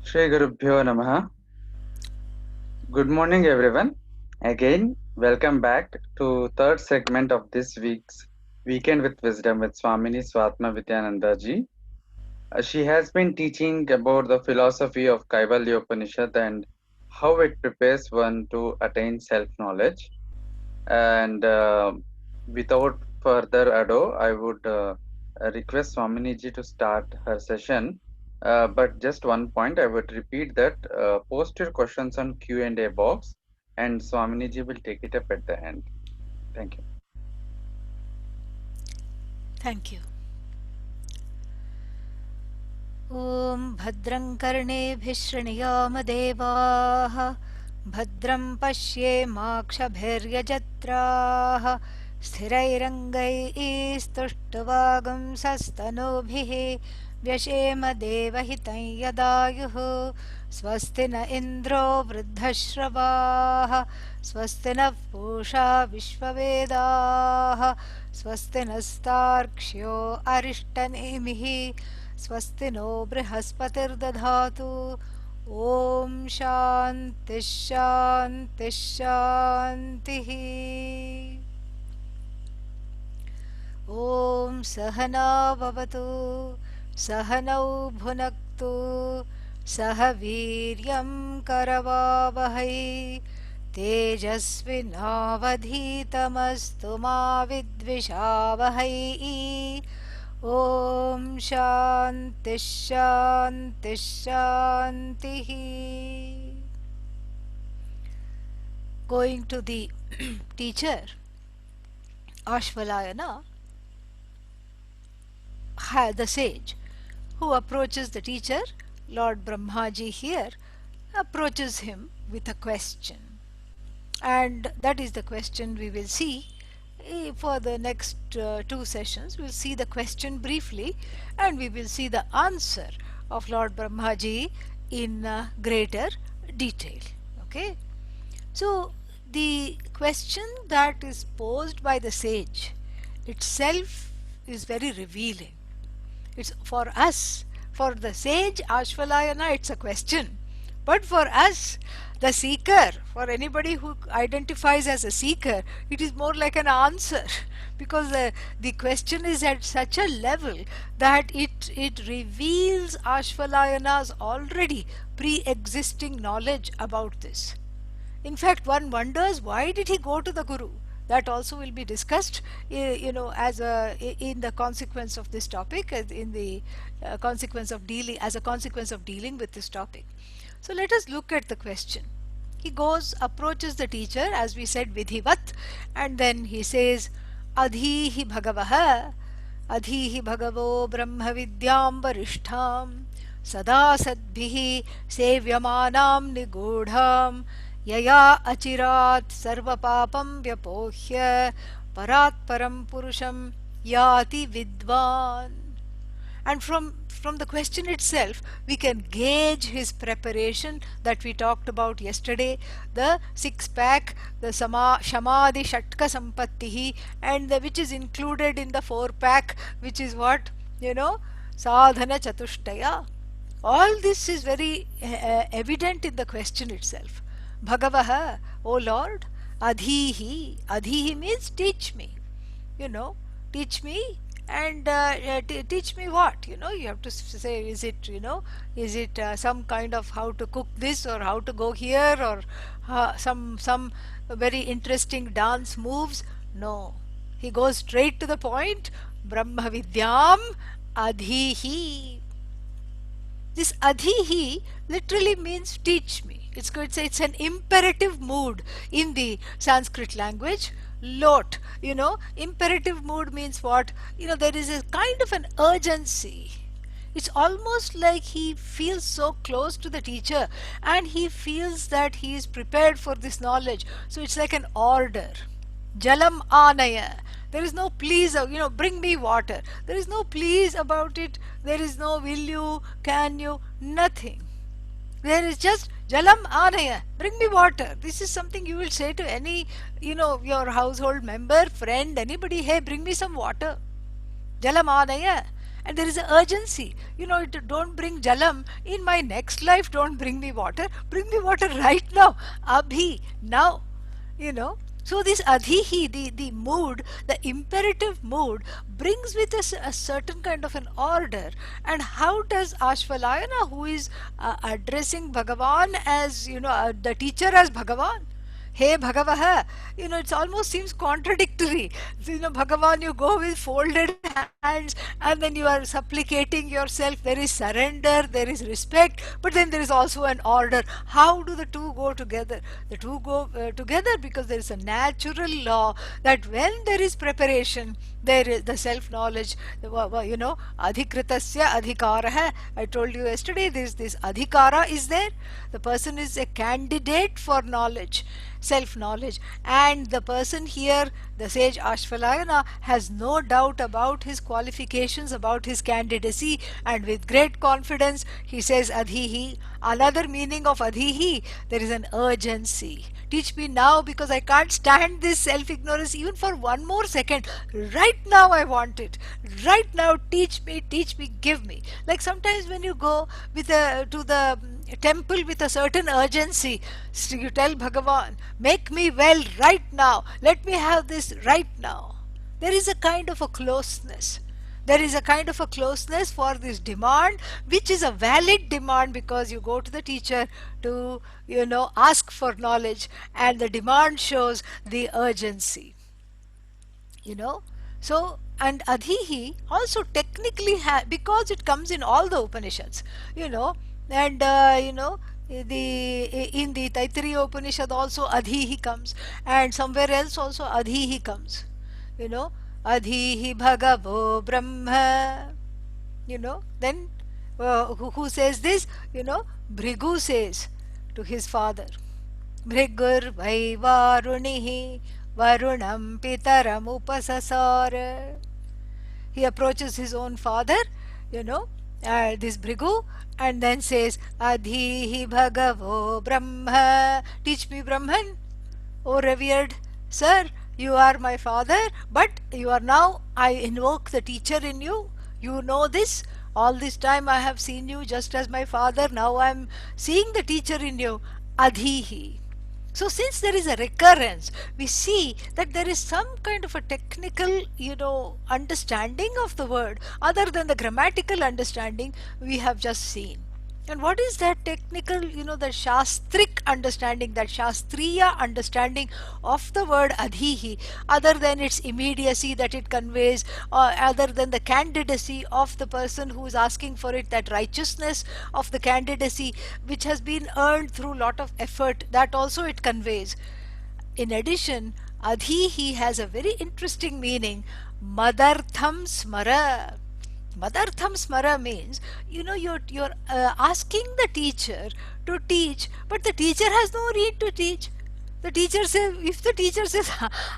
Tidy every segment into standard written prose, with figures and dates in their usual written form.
Shri Gurubhyo Namaha. Good morning, everyone. Again, welcome back to third segment of this week's Weekend with Wisdom with Swamini Svatmavidyananda ji. She has been teaching about the philosophy of Kaivalya Upanishad and how it prepares one to attain self-knowledge. And without further ado, I would request Swamini ji to start her session. But just one point, I would repeat that post your questions on Q&A box, and Swamini ji will take it up at the end. Thank you. Thank you. ॐ भद्रं कर्णेभिः शृणुयामदेवाः भद्रं पश्येमाक्षभिर्यजत्राः स्थिरैरङ्गैस्तुष्टुवागुंसस्तनूभिः व्यशेम देवहितं यदायुः स्वस्ति न इन्द्रो वृद्धश्रवाः स्वस्ति नः पूषा विश्ववेदाः स्वस्ति नस्तार्क्ष्यो अरिष्टनेमिः स्वस्ति no बृहस्पतिर्दधातु ॐ शान्तिः शान्तिः शान्तिः ॐ सहना भवतु सहनौ भुनक्तु सह वीर्यं करवावहै तेजस्विनावधीतमस्तु मा विद्विषावहै ॐ शान्तिः शान्तिः शान्तिः. Going to the teacher, Ashvalayana, the sage, who approaches the teacher, Lord Brahmaji here, approaches him with a question. And that is the question we will see for the next two sessions. We'll see the question briefly and we will see the answer of Lord Brahmaji in greater detail. Okay. So the question that is posed by the sage itself is very revealing. It's for us, for the sage Ashvalayana, it's a question. But for us, the seeker, for anybody who identifies as a seeker, it is more like an answer, because the question is at such a level that it reveals Ashvalayana's already pre-existing knowledge about this. In fact, one wonders, why did he go to the Guru? That also will be discussed, as in the consequence of this topic, in the consequence of dealing with this topic. So let us look at the question. He approaches the teacher, as we said, vidhivat, and then he says, adhihi bhagavaha, adhihi bhagavo brahmavidyām varishthām, sada sadbhihi sevyamanam nigodham, yaya achirat sarva papam vyapohya, parat param purusham yati vidvan. And from the question itself, we can gauge his preparation that we talked about yesterday, the six-pack, the Shamadhi Shatka Sampattihi, and which is included in the four-pack, which is what? Sadhana Chatushtaya. All this is very evident in the question itself. Bhagavaha, O Lord, adhihi. Adhihi means teach me. Teach me. And teach me what? You have to say, is it some kind of how to cook this, or how to go here, or some very interesting dance moves? No, he goes straight to the point. Brahmavidyām adhihi. This adhihi literally means teach me. It's an imperative mood in the Sanskrit language. Lot, imperative mood means what? There is a kind of an urgency. It's almost like he feels so close to the teacher and he feels that he is prepared for this knowledge. So it's like an order. Jalam anaya. There is no please, bring me water. There is no please about it. There is no will you, can you, nothing. There is just Jalam anaya, bring me water. This is something you will say to any, your household member, friend, anybody, hey, bring me some water. Jalam anaya. And there is an urgency. Don't bring jalam in my next life. Don't bring me water. Bring me water right now. Abhi, now. So this adhihi, the mood, the imperative mood, brings with us a certain kind of an order. And how does Ashvalayana, who is addressing Bhagavan as, the teacher as Bhagavan, Hey Bhagavaha, it almost seems contradictory. So, Bhagavan, you go with folded hands and then you are supplicating yourself. There is surrender, there is respect, but then there is also an order. How do the two go together? The two go together because there is a natural law that when there is preparation, there is the self-knowledge, adhikritasya adhikara. I told you yesterday, this adhikara is there. The person is a candidate for knowledge, self-knowledge, and the person here, the sage Ashvalayana, has no doubt about his qualifications, about his candidacy, and with great confidence he says adhihi. Another meaning of adhihi, there is an urgency. Teach me now, because I can't stand this self-ignorance even for one more second. Right now I want it. Right now, teach me, give me. Like sometimes when you go to the temple with a certain urgency, so you tell Bhagavan, make me well right now. Let me have this right now. There is a kind of a closeness. There is a kind of a closeness for this demand, which is a valid demand, because you go to the teacher to, ask for knowledge, and the demand shows the urgency. So, and adhihi also technically because it comes in all the Upanishads, and in the Taittiriya Upanishad also adhihi comes, and somewhere else also adhihi comes. Adhihi bhagavo brahma. Then who says this? Bhrigu says to his father, Bhrigur vai varunihi varunam pitaram upasasara. He approaches his own father, this Bhrigu, and then says, Adhihi bhagavo brahma. Teach me Brahman, O revered sir. You are my father, but you are now, I invoke the teacher in you. You know this. All this time I have seen you just as my father. Now I am seeing the teacher in you. Adhihi. So since there is a recurrence, we see that there is some kind of a technical, understanding of the word other than the grammatical understanding we have just seen. And what is that technical, the shastric understanding, that shastriya understanding of the word adhihi, other than its immediacy that it conveys, or other than the candidacy of the person who is asking for it, that righteousness of the candidacy which has been earned through lot of effort, that also it conveys. In addition, adhihi has a very interesting meaning, madartham smara. Madartham smara means, you're asking the teacher to teach, but the teacher has no need to teach. The teacher says, if the teacher says,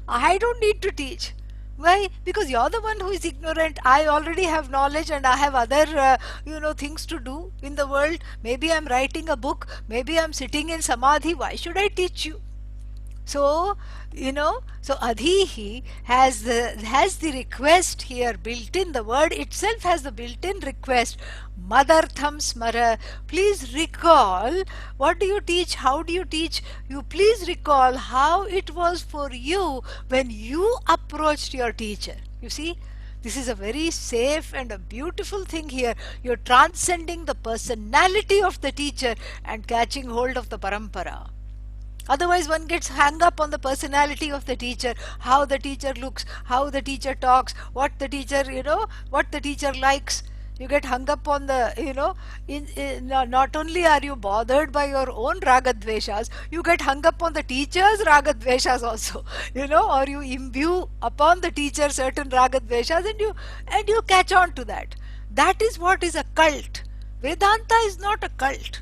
I don't need to teach. Why? Because you're the one who is ignorant. I already have knowledge and I have other, things to do in the world. Maybe I'm writing a book. Maybe I'm sitting in samadhi. Why should I teach you? So, so adhihi has the request here built in. The word itself has the built-in request. Madartham smara. Please recall, what do you teach? How do you teach? You please recall how it was for you when you approached your teacher. You see? This is a very safe and a beautiful thing here. You're transcending the personality of the teacher and catching hold of the parampara. Otherwise, one gets hung up on the personality of the teacher, how the teacher looks, how the teacher talks, what the teacher, what the teacher likes. You get hung up on the, not only are you bothered by your own ragadveshas, you get hung up on the teacher's ragadveshas also, or you imbue upon the teacher certain ragadveshas, and you catch on to that. That is what is a cult. Vedanta is not a cult.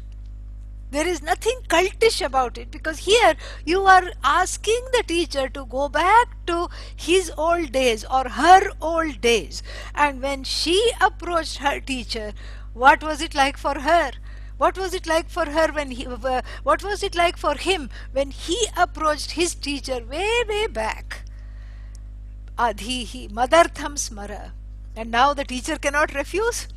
There is nothing cultish about it, because here you are asking the teacher to go back to his old days or her old days. And when she approached her teacher, what was it like for her? What was it like for her what was it like for him when he approached his teacher way back? Adhihi, madartham smara. And now the teacher cannot refuse.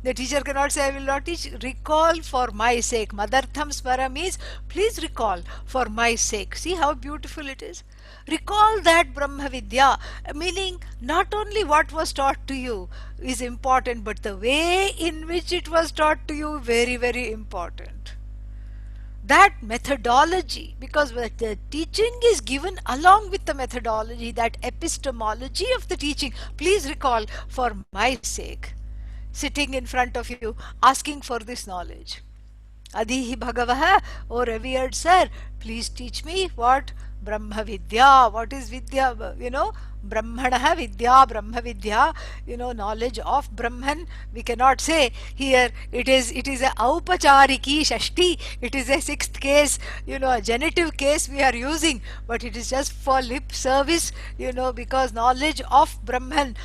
The teacher cannot say, I will not teach. Recall for my sake. Madartham smara means, please recall for my sake. See how beautiful it is. Recall that brahmavidyā, meaning not only what was taught to you is important, but the way in which it was taught to you, very, very important. That methodology, because the teaching is given along with the methodology, that epistemology of the teaching, please recall for my sake, sitting in front of you asking for this knowledge. Adihi Bhagavaha, O revered sir, please teach me what brahmavidyā, what is vidya, brahmanaha vidya, brahmavidyā, knowledge of Brahman. We cannot say here it is a aupachariki shashti, it is a sixth case, a genitive case we are using, but it is just for lip service, because knowledge of Brahman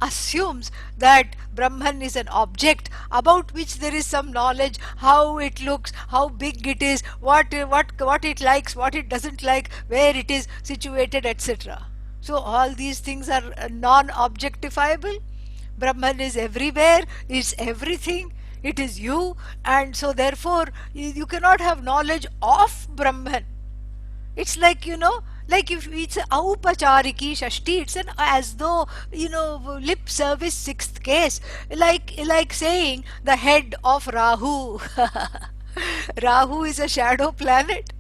assumes that Brahman is an object about which there is some knowledge, how it looks, how big it is, what it likes, what it doesn't like, where it is situated, etc. So all these things are non-objectifiable. Brahman is everywhere, is everything, it is you, and so therefore you cannot have knowledge of Brahman. It's like, like if it's a aupachariki shashti, it's as though, lip service sixth case, like saying the head of Rahu. Rahu is a shadow planet.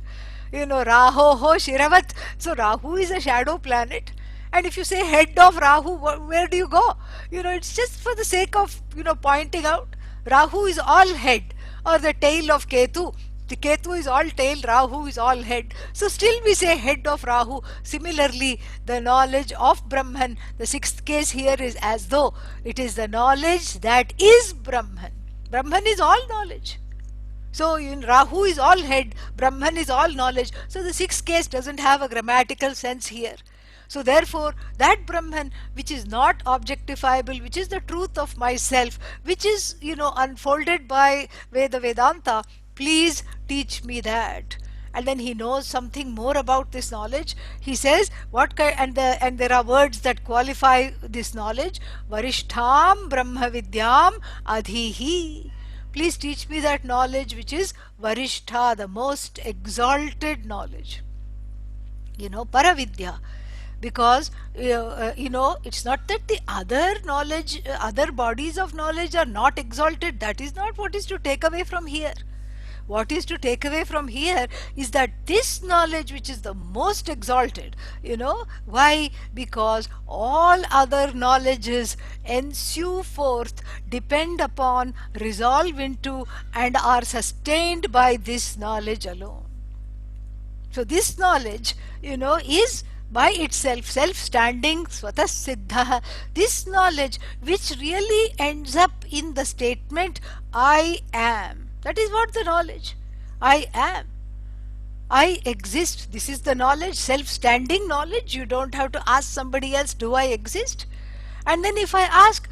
Raho ho Shiravat. So Rahu is a shadow planet. And if you say head of Rahu, where do you go? It's just for the sake of, pointing out. Rahu is all head, or the tail of Ketu. The Ketu is all tail, Rahu is all head. So still we say head of Rahu. Similarly, the knowledge of Brahman, the sixth case here is as though it is the knowledge that is Brahman. Brahman is all knowledge. So Rahu is all head, Brahman is all knowledge. So the sixth case doesn't have a grammatical sense here. So therefore, that Brahman which is not objectifiable, which is the truth of myself, which is, unfolded by Vedanta, please teach me that. And then he knows something more about this knowledge. He says, what kind, and there are words that qualify this knowledge. Varishtham brahmavidyam adhihi. Please teach me that knowledge which is Varishtha, the most exalted knowledge. Paravidya. Because, it's not that the other knowledge, other bodies of knowledge are not exalted. That is not what is to take away from here. What is to take away from here is that this knowledge which is the most exalted, why? Because all other knowledges ensue forth, depend upon, resolve into, and are sustained by this knowledge alone. So this knowledge, is by itself self-standing, svatah siddha. This knowledge which really ends up in the statement, I am. That is what the knowledge. I am. I exist. This is the knowledge, self-standing knowledge. You don't have to ask somebody else, do I exist? And then if I ask,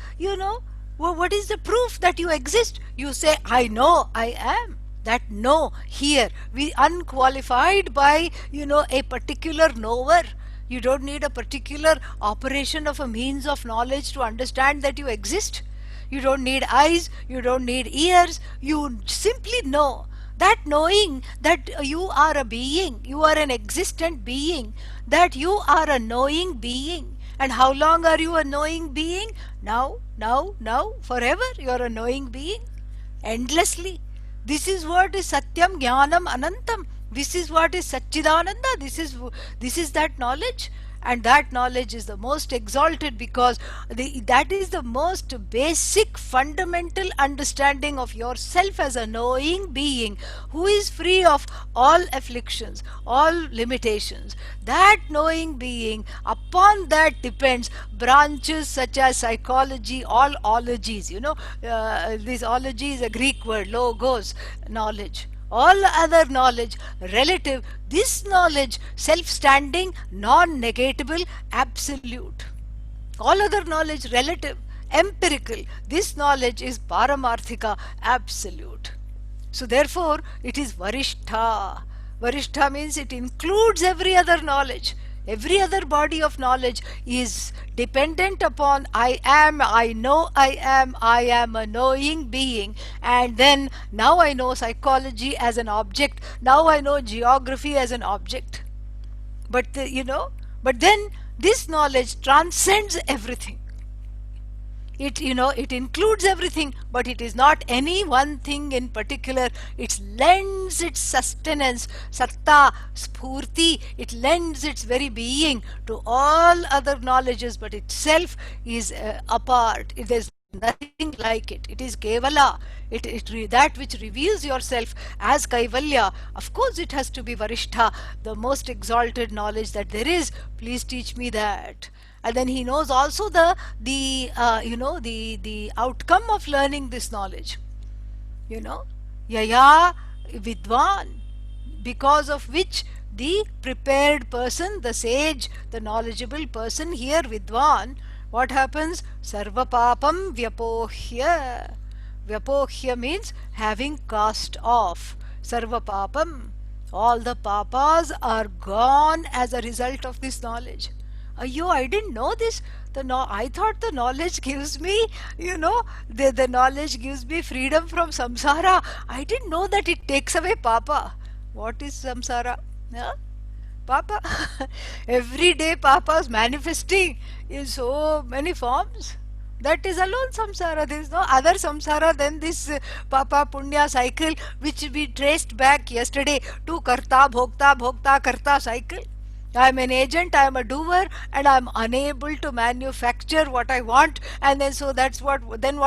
what is the proof that you exist? You say, I know I am. That know here, we unqualified by, a particular knower. You don't need a particular operation of a means of knowledge to understand that you exist. You don't need eyes, you don't need ears, you simply know. That knowing that you are a being, you are an existent being, that you are a knowing being. And how long are you a knowing being? Now, forever you are a knowing being. Endlessly. This is what is Satyam, Jnanam, Anantam. This is what is Satchidananda. This is that knowledge. And that knowledge is the most exalted because that is the most basic fundamental understanding of yourself as a knowing being who is free of all afflictions, all limitations. That knowing being, upon that depends branches such as psychology, all ologies. This ology is a Greek word, logos, knowledge. All other knowledge relative, this knowledge self-standing, non-negatable, absolute. All other knowledge relative, empirical, this knowledge is paramarthika, absolute. So therefore it is varishtha. Varishtha means it includes every other knowledge. Every other body of knowledge is dependent upon I am, I am a knowing being, and then now I know psychology as an object, now I know geography as an object. But but then this knowledge transcends everything. It includes everything, but it is not any one thing in particular. It lends its sustenance, satta, spurti, it lends its very being to all other knowledges, but itself is apart. There's nothing like it. It is kevala. That which reveals yourself as Kaivalya. Of course it has to be Varishtha, the most exalted knowledge that there is. Please teach me that. And then he knows also the outcome of learning this knowledge. Yaya vidvan, because of which the prepared person, the sage, the knowledgeable person here, vidvan, what happens? Sarva papam vyapohya. Vyapohya means having cast off. Sarva papam, all the papas are gone as a result of this knowledge. Ayyo, I didn't know this. I thought the knowledge gives me, the knowledge gives me freedom from samsara. I didn't know that it takes away papa. What is samsara? Huh? Papa. Every day papa is manifesting in so many forms. That is alone samsara. There is no other samsara than this papa punya cycle, which we traced back yesterday to karta, bhokta, bhokta, karta cycle. I am an agent, I am a doer, and I am unable to manufacture what I want, and then so that's what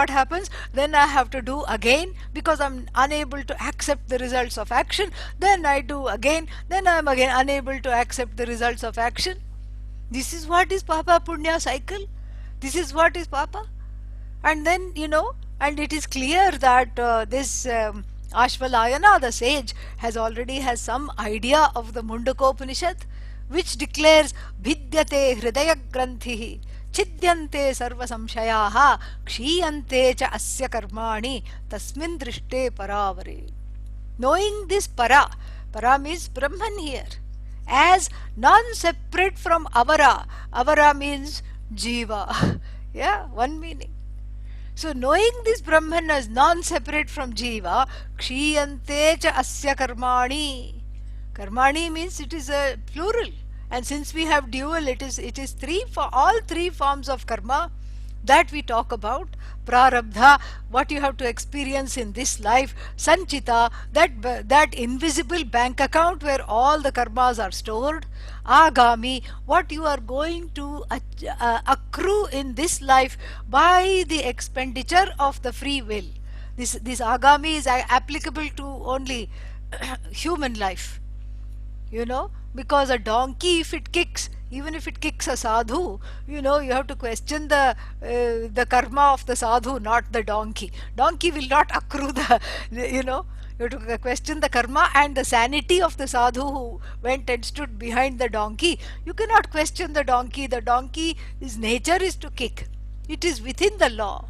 happens? Then I have to do again because I am unable to accept the results of action. Then I do again, then I am again unable to accept the results of action. This is what is Papa Punya cycle. This is what is Papa. And then, and it is clear that this Ashvalayana, the sage, has some idea of the Mundaka Upanishad, which declares Vidyate Hridaya Granthihi Chidyante Sarva Samshayaha Kshiyante Cha Asya Karmani Tasmin Drishte Paravare. Knowing this para means Brahman here, as non-separate from avara means jiva. Yeah, one meaning. So knowing this Brahman as non-separate from jiva, kshiyante cha asya karmani. Karmani means it is a plural, and since we have dual, it is three, for all three forms of karma that we talk about. Prarabdha, what you have to experience in this life. Sanchita, that invisible bank account where all the karmas are stored. Agami, what you are going to accrue in this life by the expenditure of the free will. This agami is applicable to only human life. Because a donkey, if it kicks, even if it kicks a sadhu, you have to question the karma of the sadhu, not the donkey. Donkey will not accrue you have to question the karma and the sanity of the sadhu who went and stood behind the donkey. You cannot question the donkey. The donkey, his nature is to kick. It is within the law.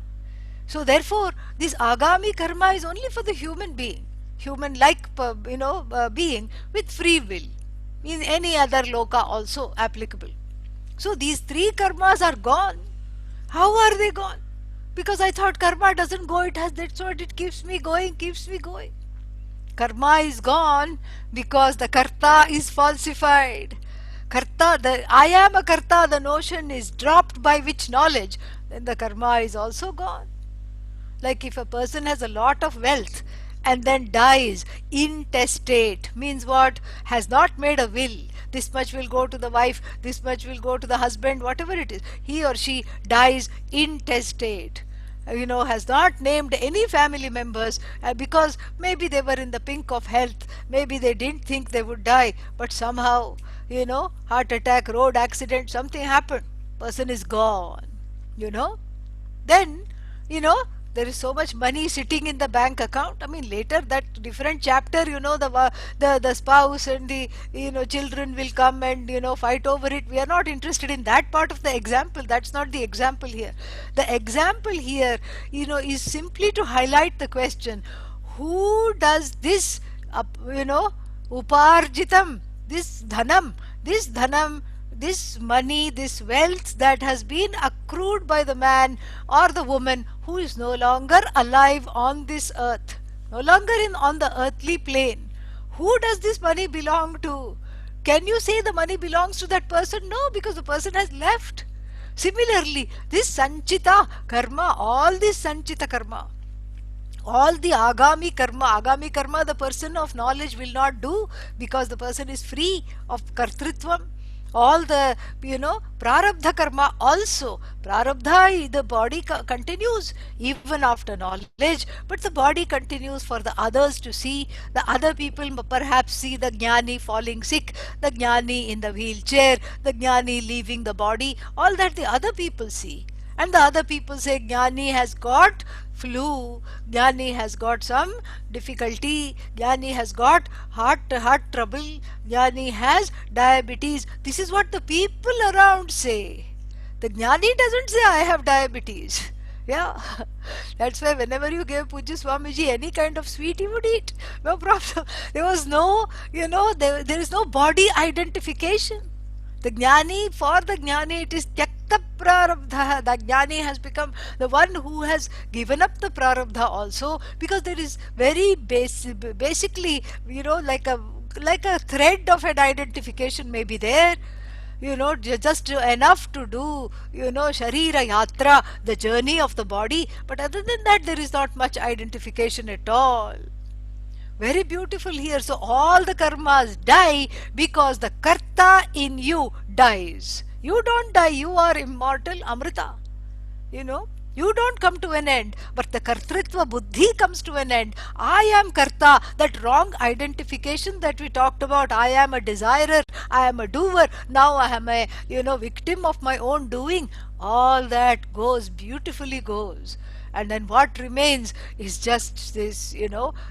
So therefore, this agami karma is only for the human being, human-like, being with free will. In any other loka also applicable. So these three karmas are gone. How are they gone? Because I thought karma doesn't go, that's what it keeps me going. Karma is gone because the karta is falsified. I am a karta, the notion is dropped, by which knowledge, then the karma is also gone. Like if a person has a lot of wealth and then dies intestate, means what? Has not made a will. This much will go to the wife, this much will go to the husband, whatever it is. He or she dies intestate. Has not named any family members because maybe they were in the pink of health, maybe they didn't think they would die, but somehow, heart attack, road accident, something happened, person is gone. Then, there is so much money sitting in the bank account. I mean, later that different chapter, the spouse and the children will come and fight over it. We are not interested in that part of the example. That's not the example here. The example here, is simply to highlight the question: who does this, uparjitam, this dhanam, this money, this wealth that has been accrued by the man or the woman who is no longer alive on this earth, no longer on the earthly plane. Who does this money belong to? Can you say the money belongs to that person? No, because the person has left. Similarly, this sanchita karma, all this sanchita karma, all the agami karma the person of knowledge will not do, because the person is free of kartritvam. All the, prarabdha karma also, prarabdha, the body continues even after knowledge, but the body continues for the others to see. The other people perhaps see the jnani falling sick, the jnani in the wheelchair, the jnani leaving the body, all that the other people see. And the other people say Jnani has got flu, Jnani has got some difficulty, Jnani has got heart trouble, Jnani has diabetes. This is what the people around say. The Jnani doesn't say I have diabetes. Yeah, that's why whenever you gave Pujya Swamiji any kind of sweet, he would eat. No problem. There was no, there is no body identification. The jnani, for the jnani, it is tyakta prarabdha. The jnani has become the one who has given up the prarabdha also, because there is very basically, like a thread of an identification may be there. Just enough to do, sharira yatra, the journey of the body. But other than that, there is not much identification at all. Very beautiful here. So all the karmas die because the karta in you dies. You don't die, you are immortal, amrita. You know, you don't come to an end, but the kartritva buddhi comes to an end. I am karta, that wrong identification that we talked about. I am a desirer, I am a doer, now I am a, victim of my own doing. All that beautifully goes. And then what remains is just this,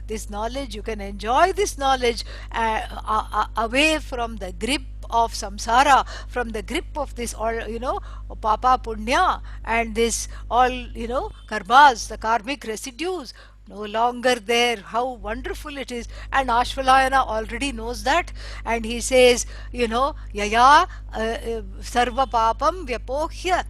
this knowledge. You can enjoy this knowledge away from the grip of samsara, from the grip of this all, papa punya, and this all, karmas, the karmic residues, no longer there. How wonderful it is. And Ashvalayana already knows that, and he says, yaya sarva papam vyapohya,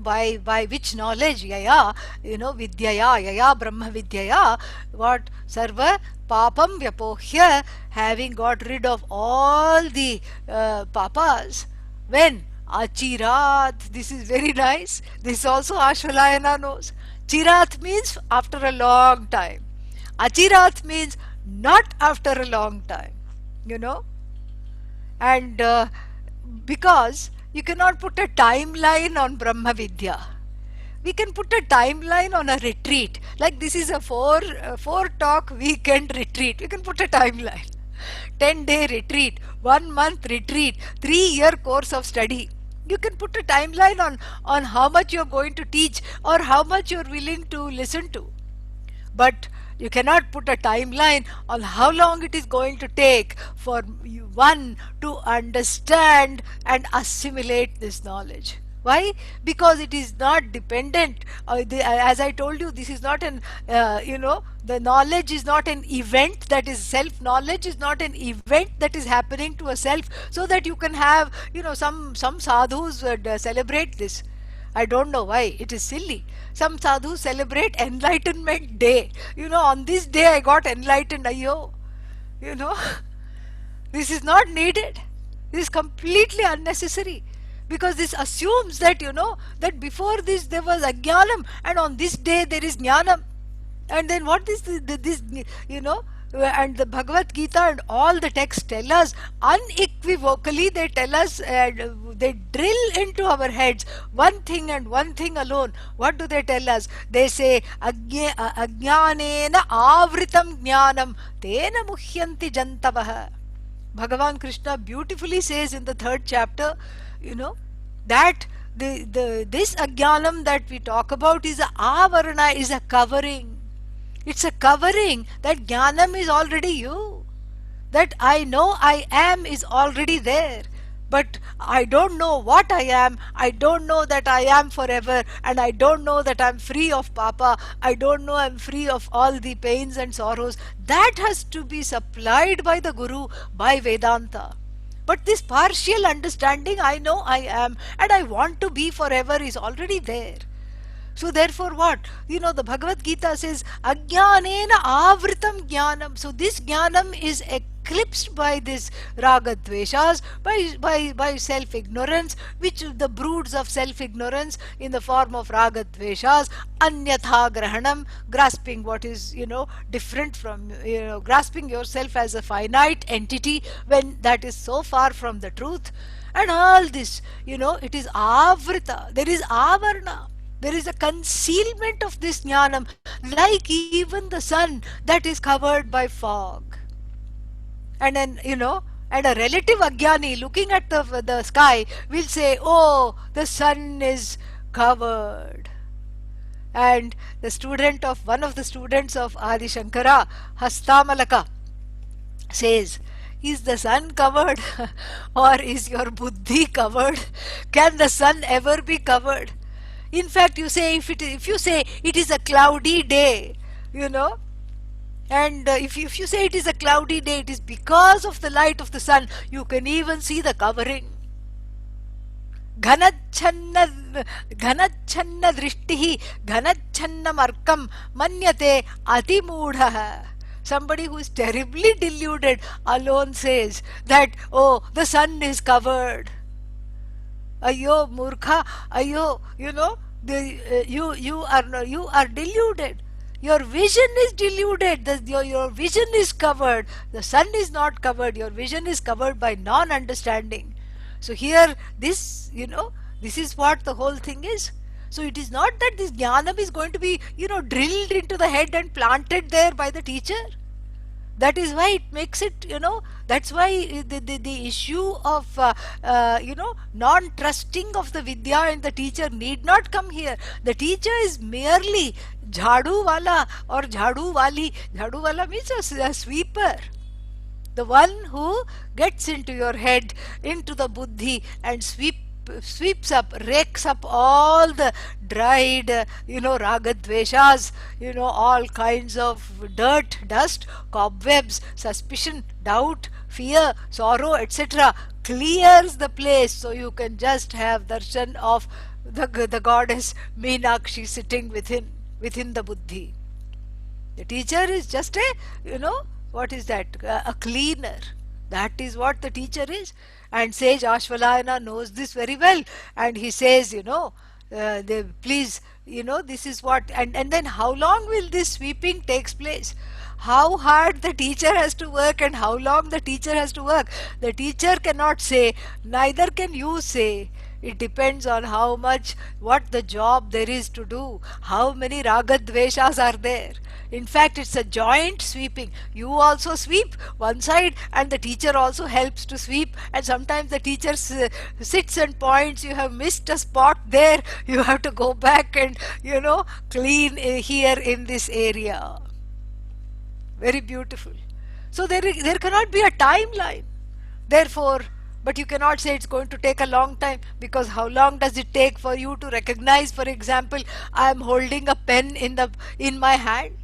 by which knowledge, yaya, vidyaya, yaya brahmavidyā, what sarva papam vyapohya, having got rid of all the papas. When achirat, this is very nice, this also Ashvalayana knows. Chirat means after a long time, achirat means not after a long time, and because you cannot put a timeline on brahmavidyā. We can put a timeline on a retreat, like this is a four talk weekend retreat. We can put a timeline. 10-day retreat, 1 month retreat, 3-year course of study. You can put a timeline on how much you're going to teach or how much you're willing to listen to. But you cannot put a timeline on how long it is going to take for one to understand and assimilate this knowledge. Why? Because it is not dependent. As I told you, this is not an, the knowledge is not an event, that is self-knowledge is not an event that is happening to a self, so that you can have, some sadhus celebrate this. I don't know why. It is silly. Some sadhus celebrate Enlightenment Day. On this day I got enlightened. Ayyo. This is not needed. This is completely unnecessary. Because this assumes that, that before this there was ajnanam, and on this day there is jnanam. And then what is this, and the Bhagavad Gita and all the texts tell us unequivocally, they tell us, they drill into our heads one thing and one thing alone. What do they tell us? They say, ajnanena avritam jnanam tena muhyanti jantavaha. Bhagavan Krishna beautifully says in the 3rd chapter, that this ajnanam that we talk about is a avarana, is a covering. It's a covering. That jnanam is already you. That I know I am is already there. But I don't know what I am. I don't know that I am forever. And I don't know that I'm free of papa. I don't know I'm free of all the pains and sorrows. That has to be supplied by the Guru, by Vedanta. But this partial understanding, I know I am and I want to be forever, is already there. So therefore what? The Bhagavad Gita says, Ajnanena avritam jnanam. So this jnanam is eclipsed by this raga dveshas, by self-ignorance, which the broods of self-ignorance in the form of raga dveshas, anyatha grahanam, grasping what is, different from, grasping yourself as a finite entity when that is so far from the truth. And all this, it is avrita, there is avarna. There is a concealment of this jnanam, like even the sun that is covered by fog. And then, and a relative ajnani looking at the sky will say, oh, the sun is covered. And one of the students of Adi Shankara, Hastamalaka, says, is the sun covered or is your buddhi covered? Can the sun ever be covered? In fact, if you say it is a cloudy day, and if you say it is a cloudy day, it is because of the light of the sun. You can even see the covering. Ghanachanna drishtihi ghanachanna markam manyate atimudha. Somebody who is terribly deluded alone says that, oh, the sun is covered. Ayo murkha, ayo, you are deluded. Your vision is deluded. Your vision is covered. The sun is not covered. Your vision is covered by non-understanding. So here, this is what the whole thing is. So it is not that this jnanam is going to be, drilled into the head and planted there by the teacher. That is why it makes it, that's why the issue of, non-trusting of the vidya and the teacher need not come here. The teacher is merely jhadu wala or jhadu wali. Jhadu wala means a sweeper. The one who gets into your head, into the buddhi, and sweeps up, rakes up all the dried, raga dveshas, all kinds of dirt, dust, cobwebs, suspicion, doubt, fear, sorrow, etc. Clears the place so you can just have darshan of the goddess Meenakshi sitting within the buddhi. The teacher is just what is that? A cleaner. That is what the teacher is. And sage Ashvalayana knows this very well. And he says, please, this is what. And then how long will this sweeping takes place? How hard the teacher has to work and how long the teacher has to work. The teacher cannot say, neither can you say. It depends on what the job there is to do, how many raga dveshas are there. In fact, it's a joint sweeping. You also sweep one side and the teacher also helps to sweep, and sometimes the teacher sits and points, you have missed a spot there, you have to go back and, clean here in this area. Very beautiful. So there cannot be a timeline. Therefore, but you cannot say it's going to take a long time, because how long does it take for you to recognize, for example, I am holding a pen in my hand?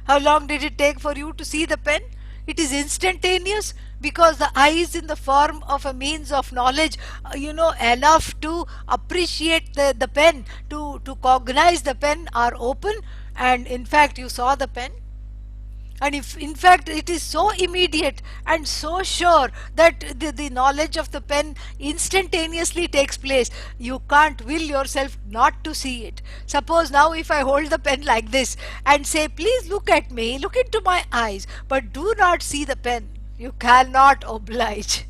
How long did it take for you to see the pen? It is instantaneous, because the eye is in the form of a means of knowledge, enough to appreciate the pen, to cognize the pen are open, and in fact you saw the pen. And if in fact it is so immediate and so sure that the knowledge of the pen instantaneously takes place, you can't will yourself not to see it. Suppose now if I hold the pen like this and say, please look at me, look into my eyes, but do not see the pen, you cannot oblige.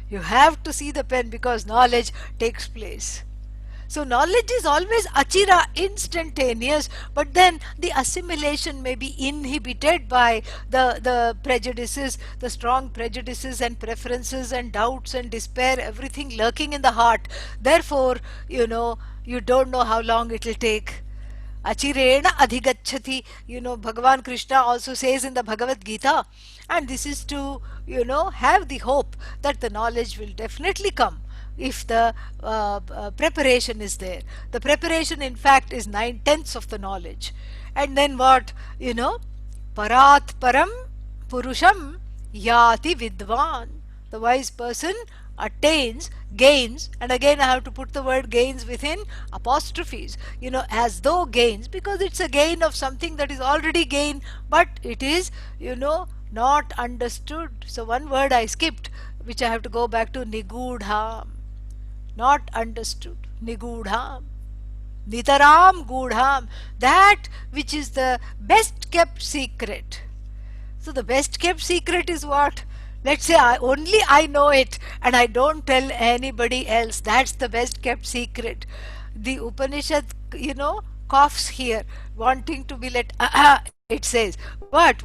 You have to see the pen, because knowledge takes place. So knowledge is always achira, instantaneous, but then the assimilation may be inhibited by the prejudices, the strong prejudices and preferences and doubts and despair, everything lurking in the heart. Therefore, you don't know how long it will take. Achirena adhigachati, Bhagavan Krishna also says in the Bhagavad Gita, and this is to, have the hope that the knowledge will definitely come if the preparation is there. The preparation in fact is 9/10 of the knowledge. And then what? Parat param purusham yati vidvan. The wise person attains, gains, and again I have to put the word gains within apostrophes, as though gains, because it's a gain of something that is already gained, but it is, not understood. So one word I skipped, which I have to go back to, nigudham, not understood, nigudham. Nitaram gudham, that which is the best kept secret. So the best kept secret is what? Let's say only I know it and I don't tell anybody else. That's the best kept secret. The Upanishad, coughs here, wanting to be let, it says, what?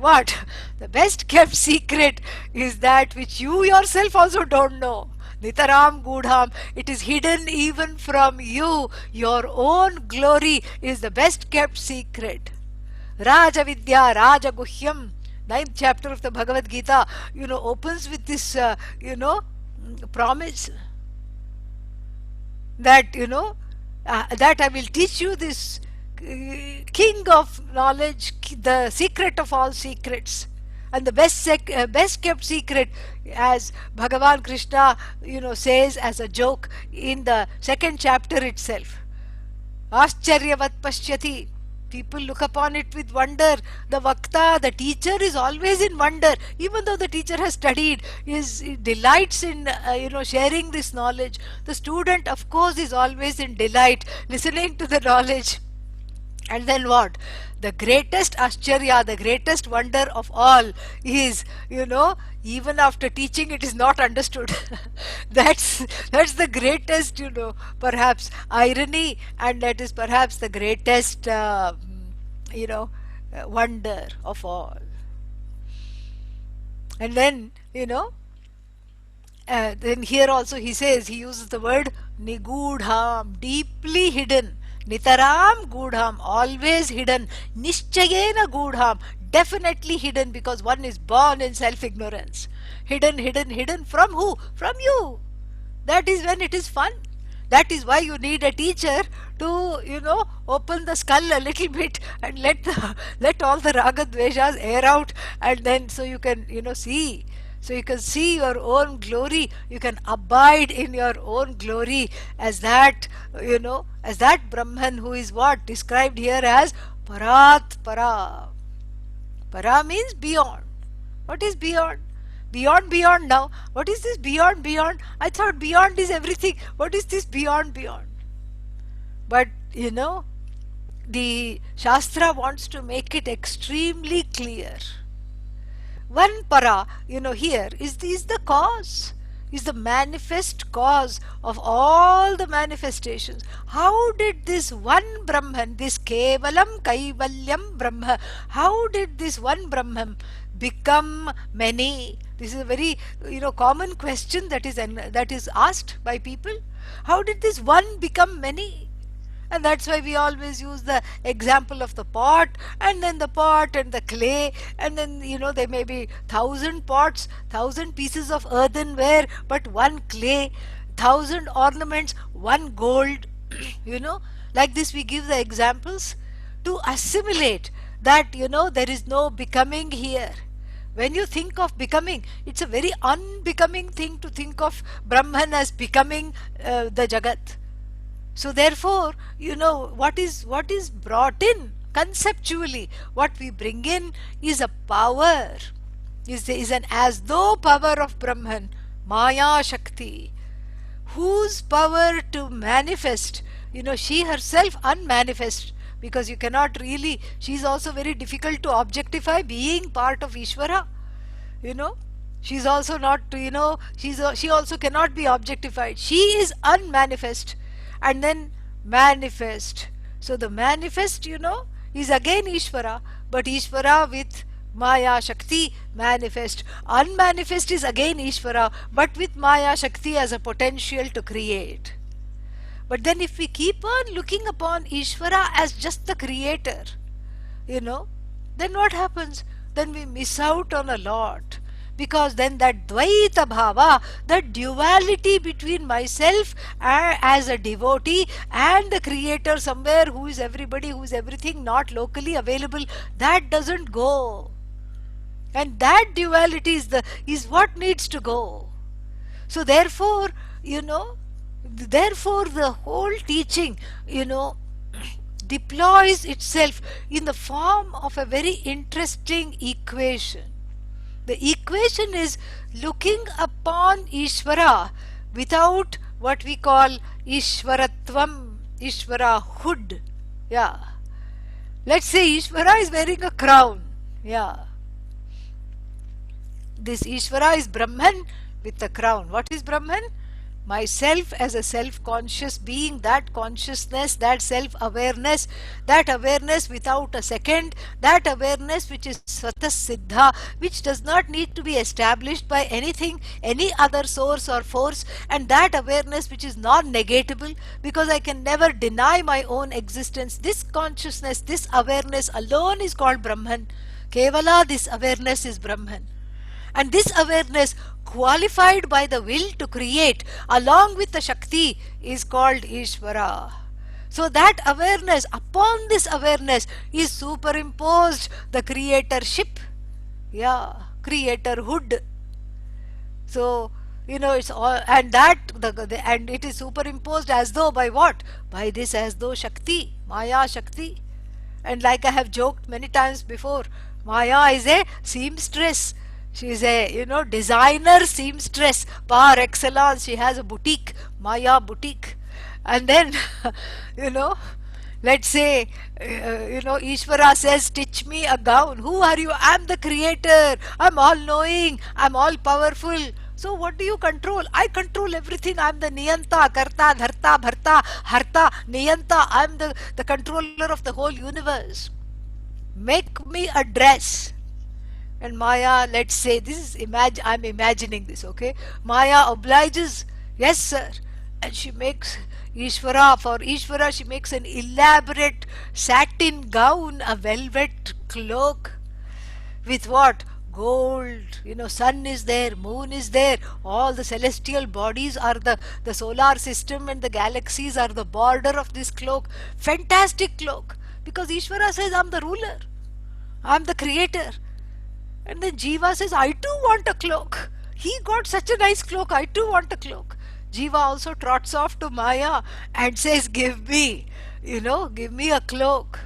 The best kept secret is that which you yourself also don't know. Nitaram Gudham, it is hidden even from you. Your own glory is the best kept secret. Rajavidyā, Rajaguhyam, ninth chapter of the Bhagavad Gita, opens with this, promise that, that I will teach you this king of knowledge, the secret of all secrets. And the best kept secret, as Bhagavan Krishna, says as a joke in the second chapter itself. Ascharyavat pashyati. People look upon it with wonder. The Vakta, the teacher, is always in wonder. Even though the teacher has studied, he delights in sharing this knowledge. The student, of course, is always in delight, listening to the knowledge. And then what? The greatest ascharya, the greatest wonder of all is, even after teaching it is not understood. that's the greatest, perhaps irony, and that is perhaps the greatest, wonder of all. And then, then here also he says, he uses the word nigudham, deeply hidden. Nitaram gudham, always hidden. Nishchayena gudham, definitely hidden, because one is born in self-ignorance. Hidden from who? From you. That is when it is fun. That is why you need a teacher to, open the skull a little bit and let all the raga dveshas air out, and then so you can, see. So you can see your own glory, you can abide in your own glory as that, as that Brahman who is what? Described here as Parat Para. Para means beyond. What is beyond? Beyond now. What is this beyond? I thought beyond is everything. What is this beyond? But, the Shastra wants to make it extremely clear. One para, here is the cause, is the manifest cause of all the manifestations. How did this one Brahman, this Kevalam Kaivalyam Brahma, how did this one Brahman become many? This is a very, common question that is asked by people. How did this one become many? And that's why we always use the example of the pot, and then the pot and the clay, and then, there may be 1,000 pots, 1,000 pieces of earthenware, but one clay, 1,000 ornaments, one gold. Like this we give the examples to assimilate that, there is no becoming here. When you think of becoming, it's a very unbecoming thing to think of Brahman as becoming the Jagat. So therefore, what is brought in conceptually, what we bring in is a power, is an as though power of Brahman, Maya Shakti, whose power to manifest, she herself unmanifest, because you cannot really, she is also very difficult to objectify, being part of Ishvara, she's also not, she also cannot be objectified. She is unmanifest. And then manifest. So the manifest, is again Ishvara, but Ishvara with Maya Shakti manifest. Unmanifest is again Ishvara, but with Maya Shakti as a potential to create. But then if we keep on looking upon Ishvara as just the creator, then what happens? Then we miss out on a lot. Because then that Dvaita Bhava, that duality between myself as a devotee and the creator somewhere who is everybody, who is everything, not locally available, that doesn't go. And that duality is what needs to go. So therefore, therefore the whole teaching, deploys itself in the form of a very interesting equation. The equation is looking upon Ishvara without what we call Ishvaratvam, Ishvarahood. Yeah. Let's say Ishvara is wearing a crown. Yeah. This Ishvara is Brahman with a crown. What is Brahman? Myself as a self-conscious being, that consciousness, that self-awareness, that awareness without a second, that awareness which is Swatah Siddha, which does not need to be established by anything, any other source or force, and that awareness which is non-negatable, because I can never deny my own existence. This consciousness, this awareness alone is called Brahman. Kevala, this awareness is Brahman. And this awareness, qualified by the will to create along with the Shakti, is called Ishvara. So that awareness, upon this awareness is superimposed the creatorship, yeah, creatorhood. So, it's all, and that, and it is superimposed as though by what? By this as though Shakti, Maya Shakti. And like I have joked many times before, Maya is a seamstress. She is a, designer seamstress par excellence. She has a boutique, Maya boutique. And then, you know, let's say, Ishvara says, stitch me a gown. Who are you? I'm the creator. I'm all knowing. I'm all powerful. So what do you control? I control everything. I'm the Niyanta, Karta, Dharta, Bharta, Harta, Niyanta. I'm the controller of the whole universe. Make me a dress. And Maya, let's say, this is I'm imagining this, okay? Maya obliges, yes sir, and she makes for Ishvara she makes an elaborate satin gown, a velvet cloak with what? Gold, sun is there, moon is there, all the celestial bodies are the solar system, and the galaxies are the border of this cloak. Fantastic cloak, because Ishvara says, I'm the ruler, I'm the creator. And then Jiva says, I too want a cloak. He got such a nice cloak, I too want a cloak. Jiva also trots off to Maya and says, give me a cloak.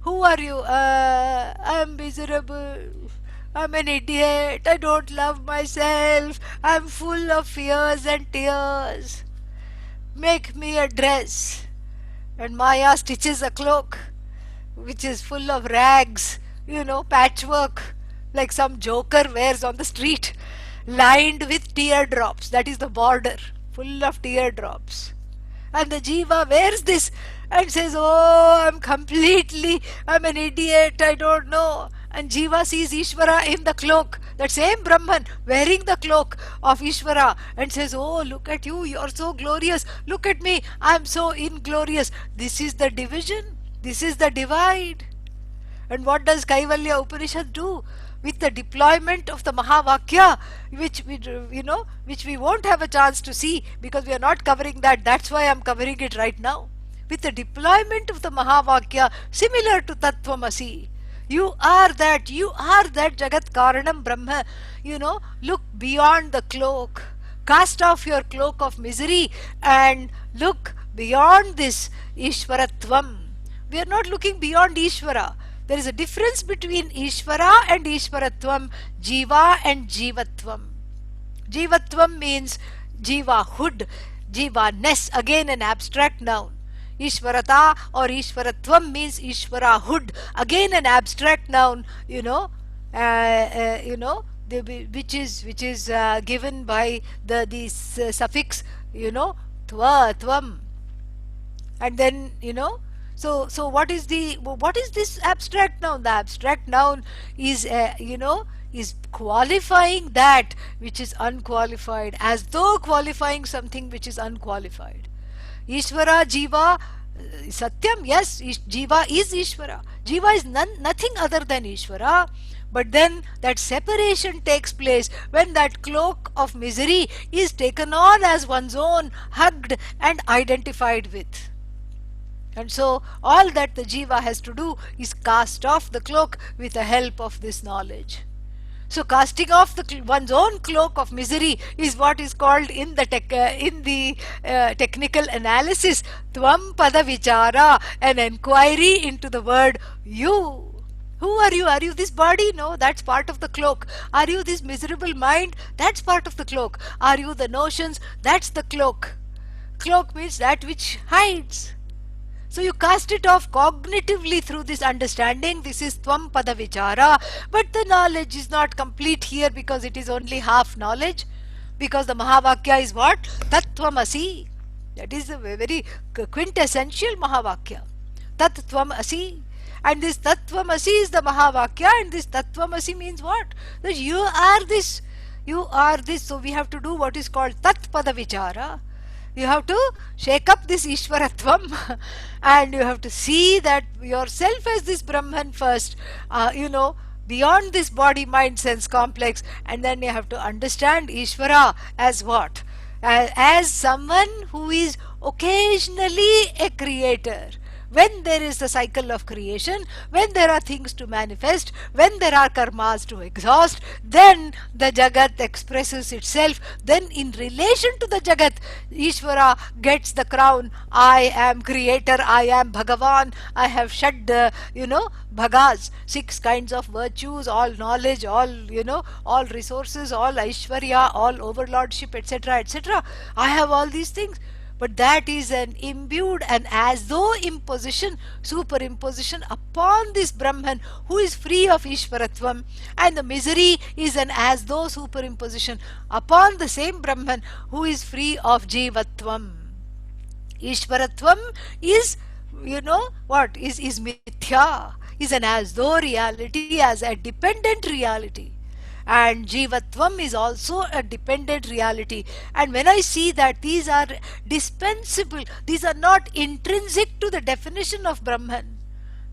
Who are you? I'm miserable. I'm an idiot. I don't love myself. I'm full of fears and tears. Make me a dress. And Maya stitches a cloak which is full of rags, patchwork, like some joker wears on the street, lined with teardrops. That is the border, full of teardrops. And the Jiva wears this and says, oh, I'm an idiot, I don't know. And Jiva sees Ishvara in the cloak, that same Brahman wearing the cloak of Ishvara, and says, oh, look at you, you're so glorious. Look at me, I'm so inglorious. This is the division, this is the divide. And what does Kaivalya Upanishad do? With the deployment of the Mahavakya, which we won't have a chance to see because we are not covering that. That's why I'm covering it right now. With the deployment of the Mahavakya, similar to Tattvamasi, you are that Jagat Karanam Brahma. Look beyond the cloak. Cast off your cloak of misery and look beyond this Ishvaratvam. We are not looking beyond Ishvara. There is a difference between Ishvara and Ishvaratvam, Jiva and Jivatvam. Jivatvam means Jivahood, Jivaness, again an abstract noun. Ishvarata or Ishvaratvam means Ishvarahood, again an abstract noun, which is given by the suffix, tva, tvam. And then, so what is this abstract noun? The abstract noun is is qualifying that which is unqualified, as though qualifying something which is unqualified. Ishvara, Jiva, Satyam, yes, Jiva is Ishvara. Jiva is nothing other than Ishvara. But then that separation takes place when that cloak of misery is taken on as one's own, hugged and identified with. And so all that the Jiva has to do is cast off the cloak with the help of this knowledge. So casting off one's own cloak of misery is what is called in the technical analysis tvam pada vichara, an inquiry into the word you. Who are you? Are you this body? No, that's part of the cloak. Are you this miserable mind? That's part of the cloak. Are you the notions? That's the cloak. Cloak means that which hides. So you cast it off cognitively through this understanding. This is Tvam Pada Vichara. But the knowledge is not complete here because it is only half knowledge. Because the Mahavakya is what? Tattvamasi. That is a very quintessential Mahavakya. Tattvamasi. And this Tattvamasi is the Mahavakya, and this Tattvamasi means what? That you are this. You are this. So we have to do what is called Tatpada Vichara. You have to shake up this Ishvaratvam and you have to see that yourself as this Brahman first, beyond this body, mind, sense complex, and then you have to understand Ishvara as what? As someone who is occasionally a creator. When there is the cycle of creation, when there are things to manifest, when there are karmas to exhaust, then the Jagat expresses itself. Then in relation to the Jagat, Ishvara gets the crown. I am creator, I am Bhagavan, I have shed the, bhagas, 6 kinds of virtues, all knowledge, all resources, all Aishwarya, all overlordship, etc., etc. I have all these things. But that is an imbued and as though imposition, superimposition upon this Brahman who is free of Ishvaratvam, and the misery is an as though superimposition upon the same Brahman who is free of Jivatvam. Ishvaratvam is, is mithya, is an as though reality, as a dependent reality. And Jivatvam is also a dependent reality. And when I see that these are dispensable, these are not intrinsic to the definition of Brahman,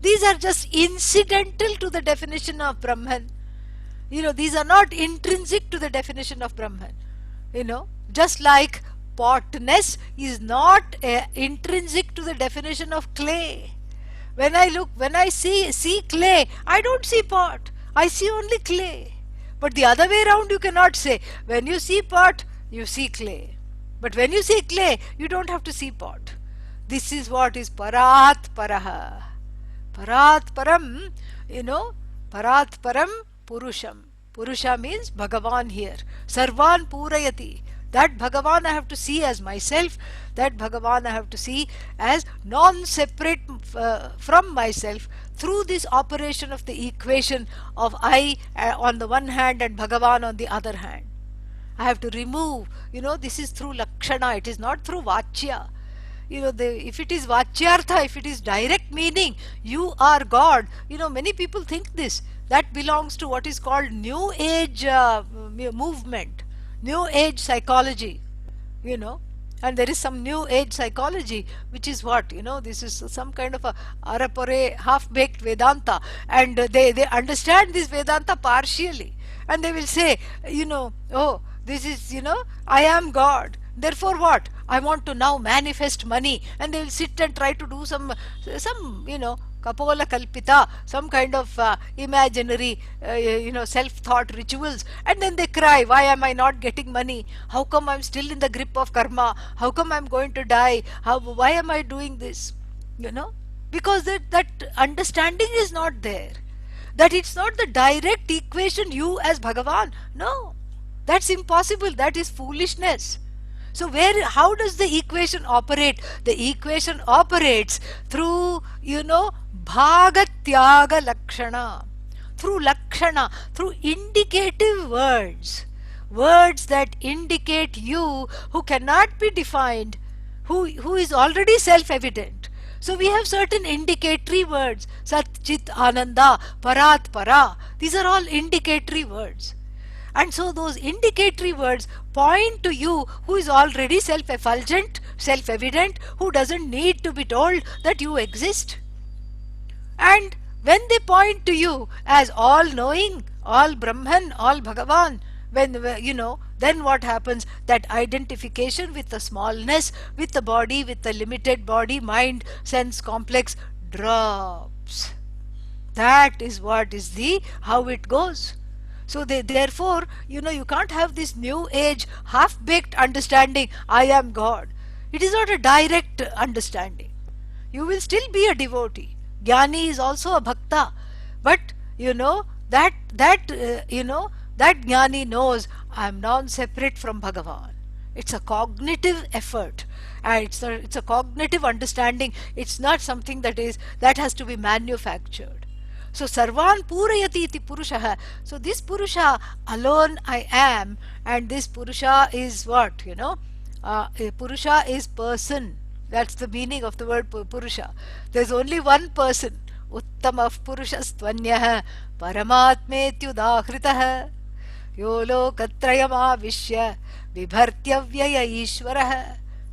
these are just incidental to the definition of Brahman. These are not intrinsic to the definition of Brahman. Just like potness is not intrinsic to the definition of clay. When I see clay, I don't see pot, I see only clay. But the other way around you cannot say. When you see pot, you see clay. But when you see clay, you don't have to see pot. This is what is parat paraha. Parat param, parat param purusham. Purusha means Bhagavan here. Sarvan purayati. That Bhagavan I have to see as myself. That Bhagavan I have to see as non-separate from myself, through this operation of the equation of I on the one hand and Bhagavan on the other hand. I have to remove, this is through Lakshana, it is not through Vachya. If it is Vachyartha, if it is direct meaning, you are God. Many people think this. That belongs to what is called New Age movement, New Age psychology, And there is some New Age psychology, which is what? This is some kind of a arapore, half-baked Vedanta. And they understand this Vedanta partially. And they will say, oh, this is, I am God. Therefore what? I want to now manifest money. And they will sit and try to do some kapola kalpita, some kind of imaginary, self-thought rituals. And then they cry, why am I not getting money? How come I'm still in the grip of karma? How come I'm going to die? Why am I doing this? Because that understanding is not there. That it's not the direct equation, you as Bhagavan. No, that's impossible. That is foolishness. So how does the equation operate? The equation operates through, bhagatyaga lakshana. Through lakshana, through indicative words. Words that indicate you who cannot be defined, who is already self-evident. So we have certain indicatory words. Sat, Chit, Ananda, Parat, Para. These are all indicatory words. And so those indicatory words point to you who is already self-effulgent, self-evident, who doesn't need to be told that you exist. And when they point to you as all-knowing, all Brahman, all Bhagavan, then what happens? That identification with the smallness, with the body, with the limited body, mind, sense complex drops. That is what is how it goes. So therefore, you can't have this new age half-baked understanding, I am God. It is not a direct understanding. You will still be a devotee. Jnani is also a bhakta, but that jnani knows I am non-separate from Bhagavan. It's a cognitive effort, and it's a cognitive understanding. It's not something that has to be manufactured. So sarvan purayati iti purusha. So this purusha alone I am, and this purusha is what? Purusha is person. That's the meaning of the word purusha. There's only one person. Uttama purushastvanyah paramatmetyudahritah यो लोकत्रयमाविश्य बिभर्त्यव्यय ईश्वरः.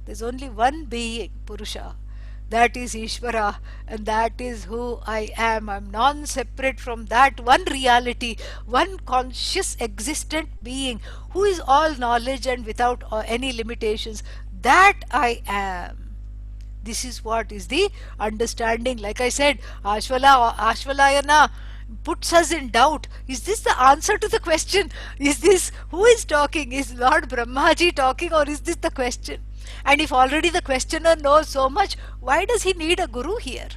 There's only one being, Purusha. That is Ishvara, and that is who I am. I'm non-separate from that one reality, one conscious existent being who is all knowledge and without any limitations. That I am. This is what is the understanding. Like I said, Ashvalayana puts us in doubt. Is this the answer to the question? Is this who is talking? Is Lord Brahmaji talking, or is this the question? And if already the questioner knows so much, why does he need a guru here?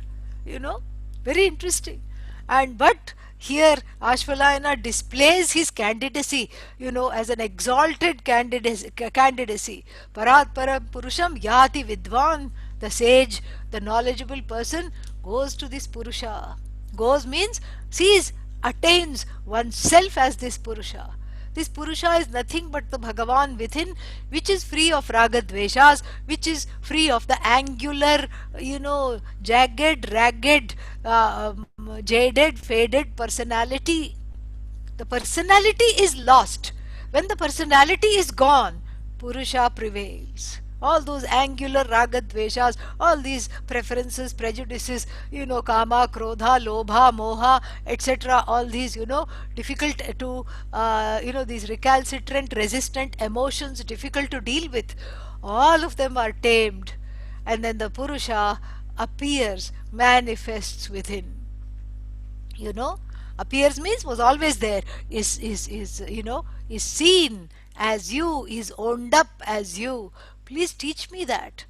You know, very interesting. And but here Ashvalayana displays his candidacy, as an exalted candidacy. Parat param purusham yati vidvan. The sage, the knowledgeable person, goes to this Purusha. Goes means sees, attains oneself as this Purusha. This Purusha is nothing but the Bhagavan within, which is free of raga dveshas, which is free of the angular, jagged, ragged, jaded, faded personality. The personality is lost. When the personality is gone, Purusha prevails. All those angular raga dveshas, all these preferences, prejudices, kama, krodha, lobha, moha, etc., all these, difficult to, these recalcitrant, resistant emotions, difficult to deal with, all of them are tamed. And then the Purusha appears, manifests within. Appears means was always there, is seen as you, is owned up as you. Please teach me that.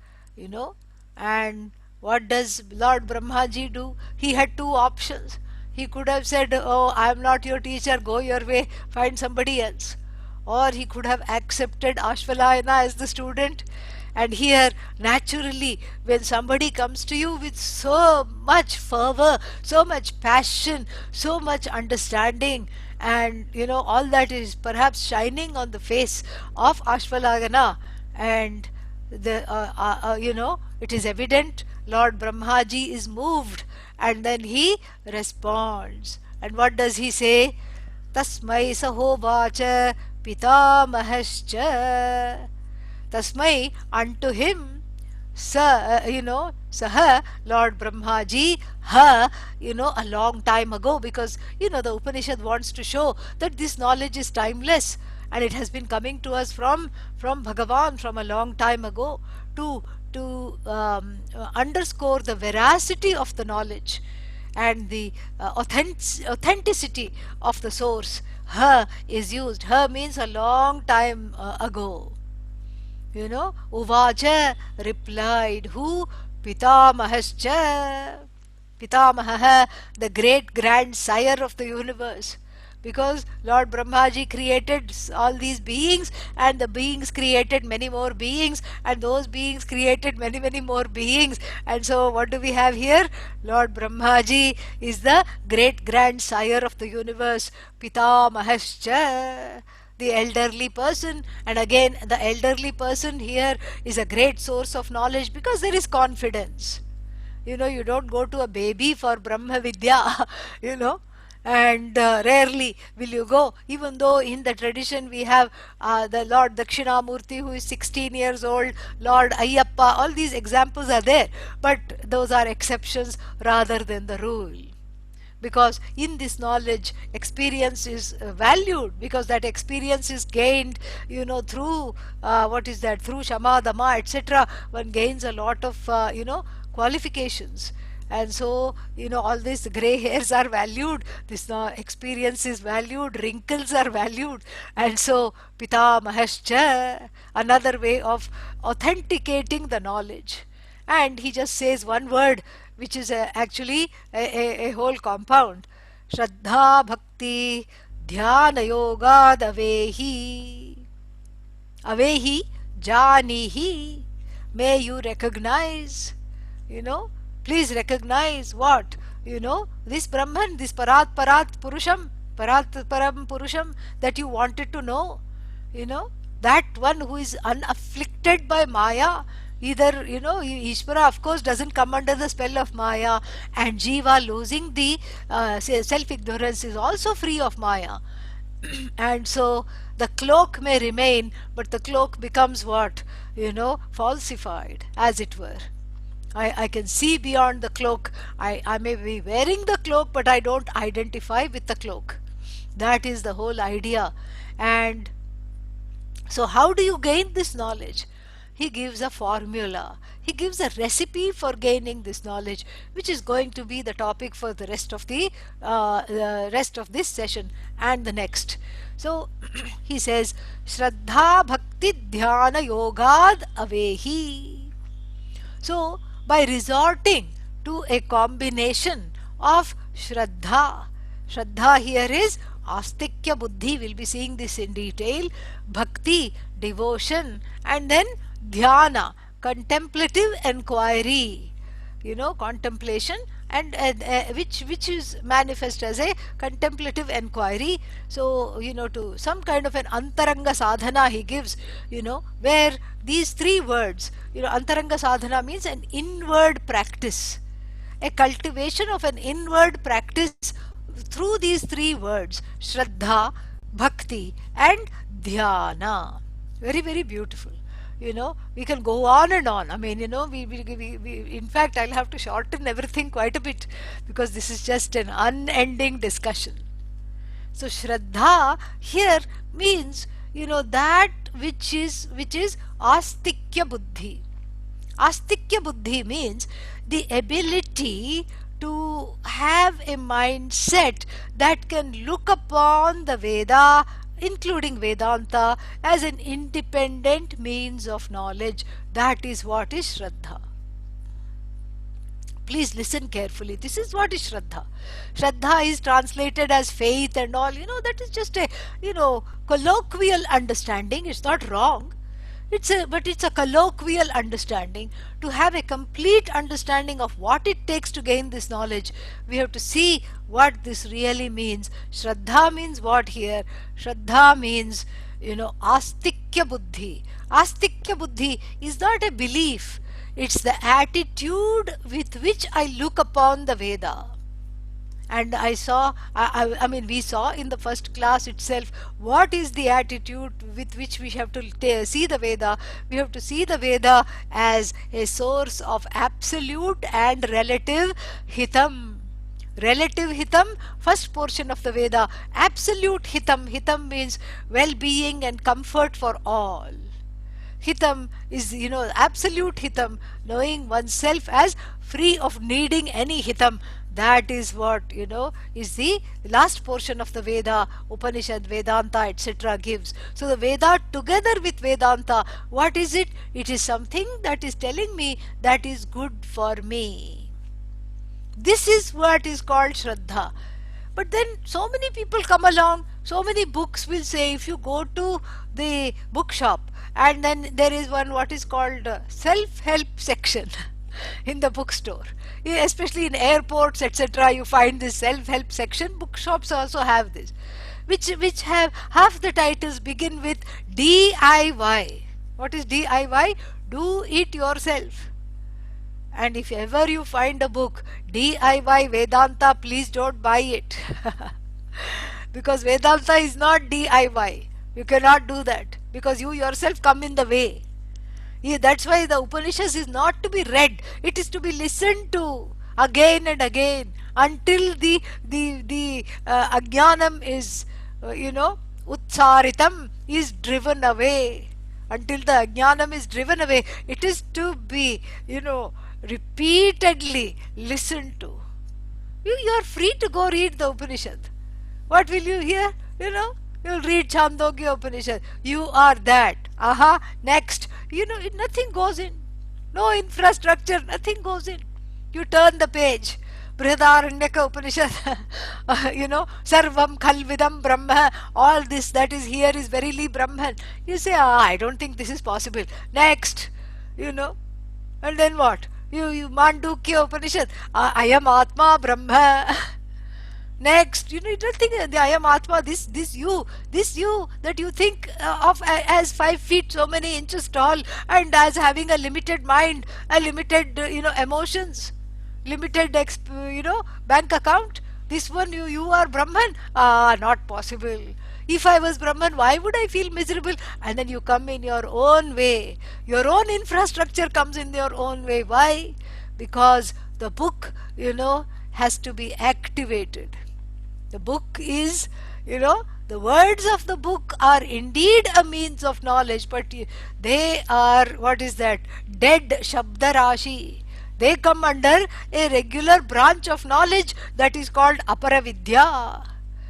And what does Lord Brahmaji do? He had two options. He could have said, oh, I am not your teacher, go your way, find somebody else. Or he could have accepted Ashvalayana as the student. And here, naturally, when somebody comes to you with so much fervor, so much passion, so much understanding, and all that is perhaps shining on the face of Ashvalayana, and it is evident Lord Brahmaji is moved, and then he responds. And what does he say? Tasmai sahovacha pitamahascha. Tasmai, unto him, saha, Lord Brahmaji, a long time ago, because, the Upanishad wants to show that this knowledge is timeless, and it has been coming to us from Bhagavan from a long time ago to underscore the veracity of the knowledge and the authenticity of the source. Ha is used. Ha means a long time ago. Uvacha replied, who? Pitamahascha. Pitamaha, the great grand sire of the universe. Because Lord Brahmaji created all these beings, and the beings created many more beings, and those beings created many, many more beings. And so what do we have here? Lord Brahmaji is the great grand sire of the universe. Pitamahascha, the elderly person. And again, the elderly person here is a great source of knowledge, because there is confidence. You don't go to a baby for brahmavidyā, and rarely will you go, even though in the tradition we have the Lord Dakshinamurti, who is 16 years old, Lord Ayyappa, all these examples are there, but those are exceptions rather than the rule. Because in this knowledge, experience is valued, because that experience is gained, through through Shama, Dama, etc. One gains a lot of, qualifications. And so, all these gray hairs are valued, this experience is valued, wrinkles are valued. And so pitamahascha, another way of authenticating the knowledge. And he just says one word, which is actually a whole compound: Shraddha Bhakti Dhyana Yoga Davehi. Avehi Janihi. May you recognize, you know, please recognize what? This Brahman, this Parat Param Purusham that you wanted to know, you know, that one who is unafflicted by Maya. Either, Ishvara, of course, doesn't come under the spell of Maya, and Jiva, losing the self ignorance, is also free of Maya. And so the cloak may remain, but the cloak becomes what? Falsified, as it were. I can see beyond the cloak. I may be wearing the cloak, but I don't identify with the cloak. That is the whole idea. And so, how do you gain this knowledge? He gives a formula. He gives a recipe for gaining this knowledge, which is going to be the topic for the rest of this session and the next. So he says, Shraddha Bhakti Dhyana Yogad Avehi. So, by resorting to a combination of Shraddha here is Astikya Buddhi, we'll be seeing this in detail, Bhakti, devotion, and then Dhyana, contemplative enquiry, contemplation, and which is manifest as a contemplative enquiry. So, to some kind of an antaranga sadhana he gives, where these three words, antaranga sadhana means an inward practice, a cultivation of an inward practice through these three words: Shraddha, Bhakti, and Dhyana. Very, very beautiful. We can go on and on. I mean, in fact, I'll have to shorten everything quite a bit, because this is just an unending discussion. So Shraddha here means, that which is Astikya Buddhi. Astikya Buddhi means the ability to have a mindset that can look upon the Veda, including Vedanta, as an independent means of knowledge. That is what is Shraddha. Please listen carefully. This is what is Shraddha. Shraddha is translated as faith and all. That is just a, colloquial understanding. It's not wrong. But it's a colloquial understanding. To have a complete understanding of what it takes to gain this knowledge, we have to see what this really means. Shraddha means what here? Shraddha means, Astikya Buddhi. Astikya Buddhi is not a belief. It's the attitude with which I look upon the Veda. And we saw in the first class itself what is the attitude with which we have to see the Veda. We have to see the Veda as a source of absolute and relative hitam. Relative hitam, first portion of the Veda. Absolute hitam. Hitam means well-being and comfort for all. Hitam is, absolute hitam, knowing oneself as free of needing any hitam. That is what, is the last portion of the Veda, Upanishad, Vedanta, etc. gives. So the Veda together with Vedanta, what is it? It is something that is telling me that is good for me. This is what is called Shraddha. But then so many people come along, so many books will say, if you go to the bookshop, and then there is one what is called self-help section in the bookstore. Especially in airports, etc., you find this self-help section. Bookshops also have this, which have half the titles begin with DIY. What is DIY? Do it yourself. And if ever you find a book DIY Vedanta, please don't buy it. Because Vedanta is not DIY. You cannot do that, because you yourself come in the way. That's why the Upanishads is not to be read. It is to be listened to again and again until the ajnanam is, utsaritam, is driven away. Until the ajnanam is driven away, it is to be, repeatedly listened to. You are free to go read the Upanishad. What will you hear? You know, you'll read Chandogya Upanishad. You are that. Aha, next. You know, nothing goes in. No infrastructure, nothing goes in. You turn the page. Brihadaranyaka Upanishad, Sarvam Khalvidam Brahma, all this that is here is verily Brahman. You say, I don't think this is possible. Next, you know, and then what? You Mandukya Upanishad, I am Atma Brahma. Next, you don't think the I am Atma, this you that you think of as 5 feet so many inches tall and as having a limited mind, a limited emotions, limited bank account. This one you are Brahman. Not possible. If I was Brahman, why would I feel miserable? And then you come in your own way. Your own infrastructure comes in your own way. Why? Because the book, has to be activated. The book is, the words of the book are indeed a means of knowledge, but they are, what is that? Dead Shabdarashi. They come under a regular branch of knowledge that is called Aparavidya.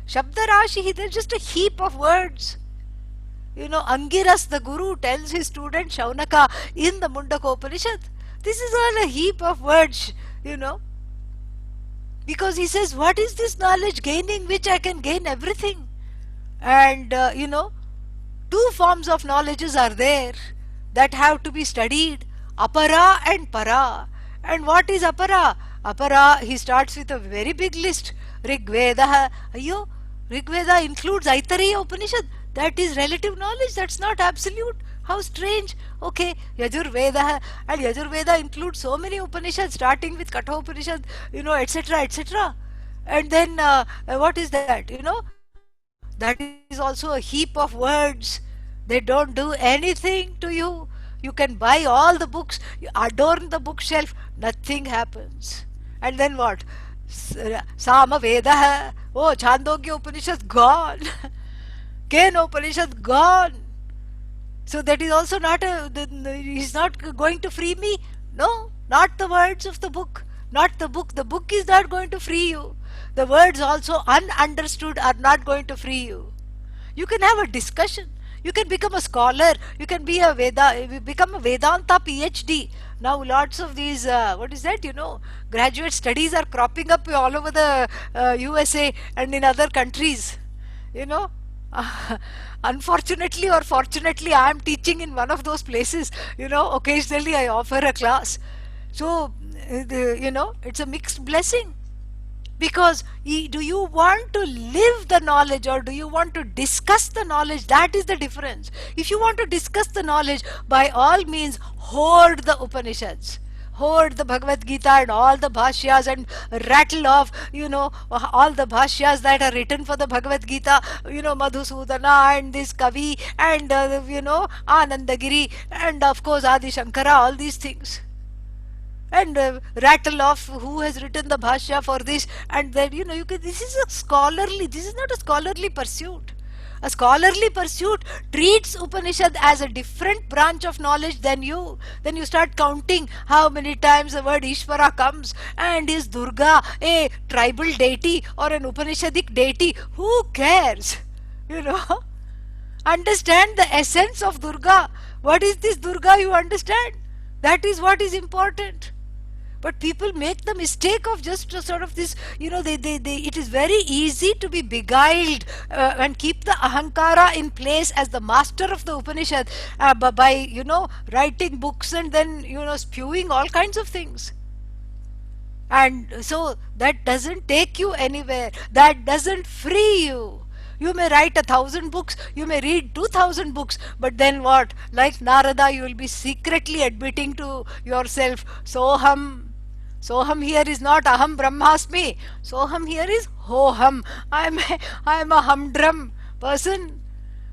Shabdarashi, they're just a heap of words. Angiras, the guru, tells his student Shaunaka in the Mundaka Upanishad, this is all a heap of words, because he says, what is this knowledge gaining which I can gain everything? And, two forms of knowledges are there that have to be studied, apara and para. And what is apara? Apara, he starts with a very big list. Rigveda, Rigveda includes Aitareya Upanishad. That is relative knowledge, that's not absolute. How strange. Okay, Yajurveda, and Yajurveda includes so many Upanishads, starting with Katha Upanishad, etc., etc. And then, what is that? That is also a heap of words. They don't do anything to you. You can buy all the books, you adorn the bookshelf, nothing happens. And then what? Sama Veda, oh, Chandogya Upanishad, gone. Kena Upanishad, gone. So that is also not he's not going to free me. No, not the words of the book, not the book. The book is not going to free you. The words also ununderstood are not going to free you. You can have a discussion. You can become a scholar. You can be become a Vedanta PhD. Now lots of these, graduate studies are cropping up all over the USA and in other countries. Unfortunately or fortunately, I am teaching in one of those places. Occasionally I offer a class. So, it's a mixed blessing. Because do you want to live the knowledge or do you want to discuss the knowledge? That is the difference. If you want to discuss the knowledge, by all means, hoard the Upanishads. Hoard the Bhagavad Gita and all the bhashyas and rattle off, all the bhashyas that are written for the Bhagavad Gita, Madhusudana and this Kavi and, Anandagiri and of course Adi Shankara, all these things. And rattle off who has written the bhashya for this and then, this is not a scholarly pursuit. A scholarly pursuit treats Upanishad as a different branch of knowledge than you. Then you start counting how many times the word Ishvara comes, and is Durga a tribal deity or an Upanishadic deity? Who cares? Understand the essence of Durga. What is this Durga you understand? That is what is important. But people make the mistake of just sort of this, it is very easy to be beguiled and keep the ahankara in place as the master of the Upanishad by, writing books and then, spewing all kinds of things. And so that doesn't take you anywhere. That doesn't free you. You may write 1,000 books, you may read 2,000 books, but then what? Like Narada, you will be secretly admitting to yourself, Soham. Soham here is not Aham Brahmasmi. Soham here is Hoham. I am a humdrum person.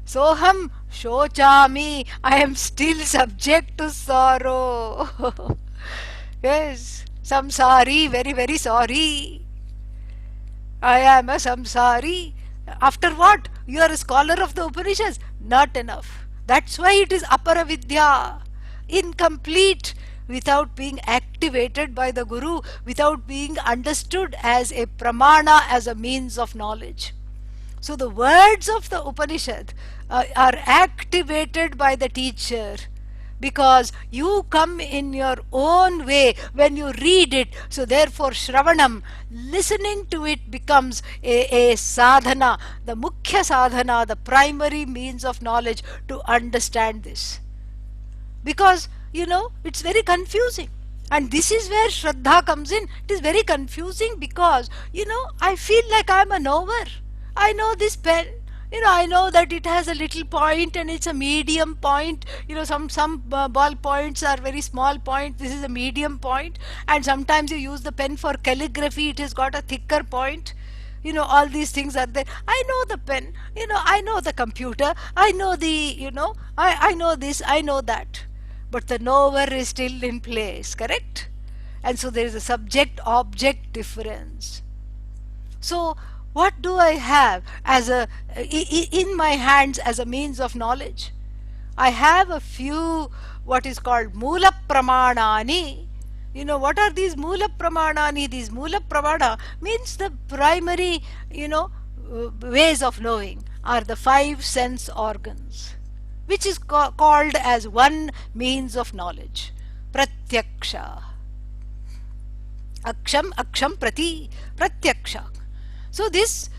Soham Shochami. I am still subject to sorrow. Yes, samsari, very, very sorry. I am a samsari. After what? You are a scholar of the Upanishads. Not enough. That's why it is Aparavidya. Incomplete. without being activated by the Guru, without being understood as a pramana, as a means of knowledge. So the words of the Upanishad are activated by the teacher, because you come in your own way when you read it. So therefore Shravanam, listening to it, becomes a sadhana, the mukhya sadhana, the primary means of knowledge to understand this. Because it's very confusing, and this is where Shraddha comes in. It is very confusing because I feel like I'm a knower. I know this pen, I know that it has a little point and it's a medium point. Some ball points are very small point, this is a medium point. And sometimes you use the pen for calligraphy, it has got a thicker point. All these things are there. I know the pen, I know the computer, I know the I know this, I know that. But the knower is still in place, correct? And so there is a subject object difference. So what do I have as in my hands as a means of knowledge? I have a few what is called Mula Pramanani. What are these Mula Pramanani? These Mula Pramana means the primary, ways of knowing are the five sense organs, which is called as one means of knowledge. Pratyaksha. Aksham prati pratyaksha. So this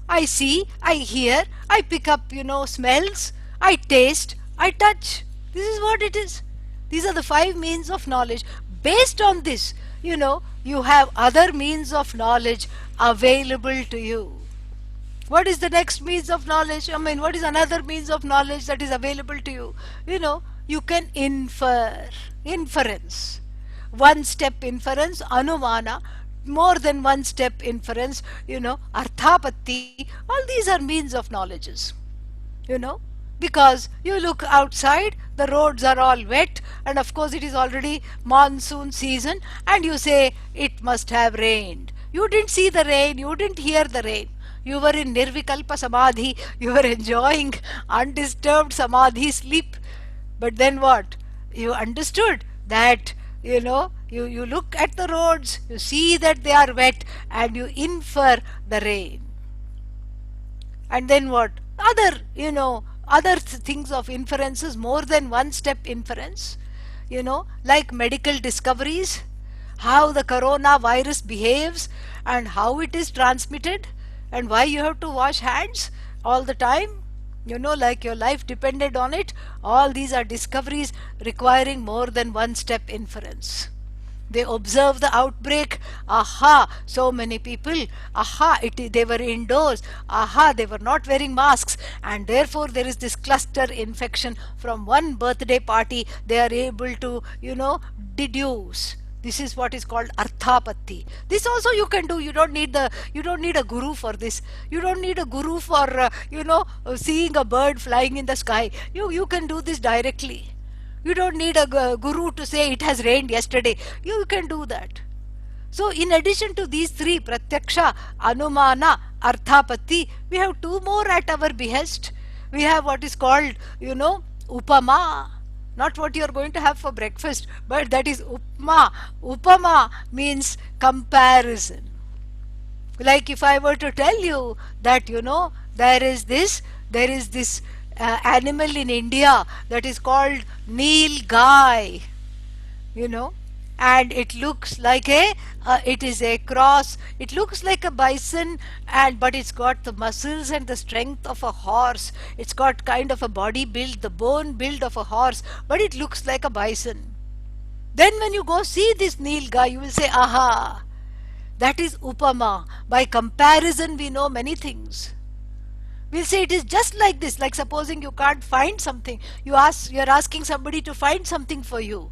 I see, I hear, I pick up smells, I taste, I touch. This is what it is. These are the five means of knowledge. Based on this, you have other means of knowledge available to you. What is the next means of knowledge? What is another means of knowledge that is available to you? You can infer. Inference. One step inference, anumana, more than one step inference, arthapatti. All these are means of knowledges. Because you look outside, the roads are all wet, and of course it is already monsoon season, and you say it must have rained. You didn't see the rain, you didn't hear the rain. You were in nirvikalpa samadhi, you were enjoying undisturbed samadhi sleep. But then what? You understood that, you look at the roads, you see that they are wet, and you infer the rain. And then what? Other things of inferences, more than one step inference, like medical discoveries, how the coronavirus behaves and how it is transmitted, and why you have to wash hands all the time, like your life depended on it. All these are discoveries requiring more than one step inference. They observe the outbreak. Aha, so many people. Aha, they were indoors. Aha, they were not wearing masks. And therefore there is this cluster infection from one birthday party. They are able to, deduce. This is what is called arthapatti. This also you can do. You don't need a guru for this. You don't need a guru for, seeing a bird flying in the sky. You can do this directly. You don't need a guru to say it has rained yesterday. You can do that. So in addition to these three, pratyaksha, anumana, arthapatti, we have two more at our behest. We have what is called, upama. Not what you are going to have for breakfast, but that is upma. Upama means comparison. Like if I were to tell you that, there is this animal in India that is called Nilgai, and it looks like it is a cross. It looks like a bison, but it's got the muscles and the strength of a horse. It's got kind of a body build, the bone build of a horse, but it looks like a bison. Then when you go see this Nilgai, you will say, aha, that is upama. By comparison, we know many things. We'll say it is just like this. Like supposing you can't find something, you're asking somebody to find something for you.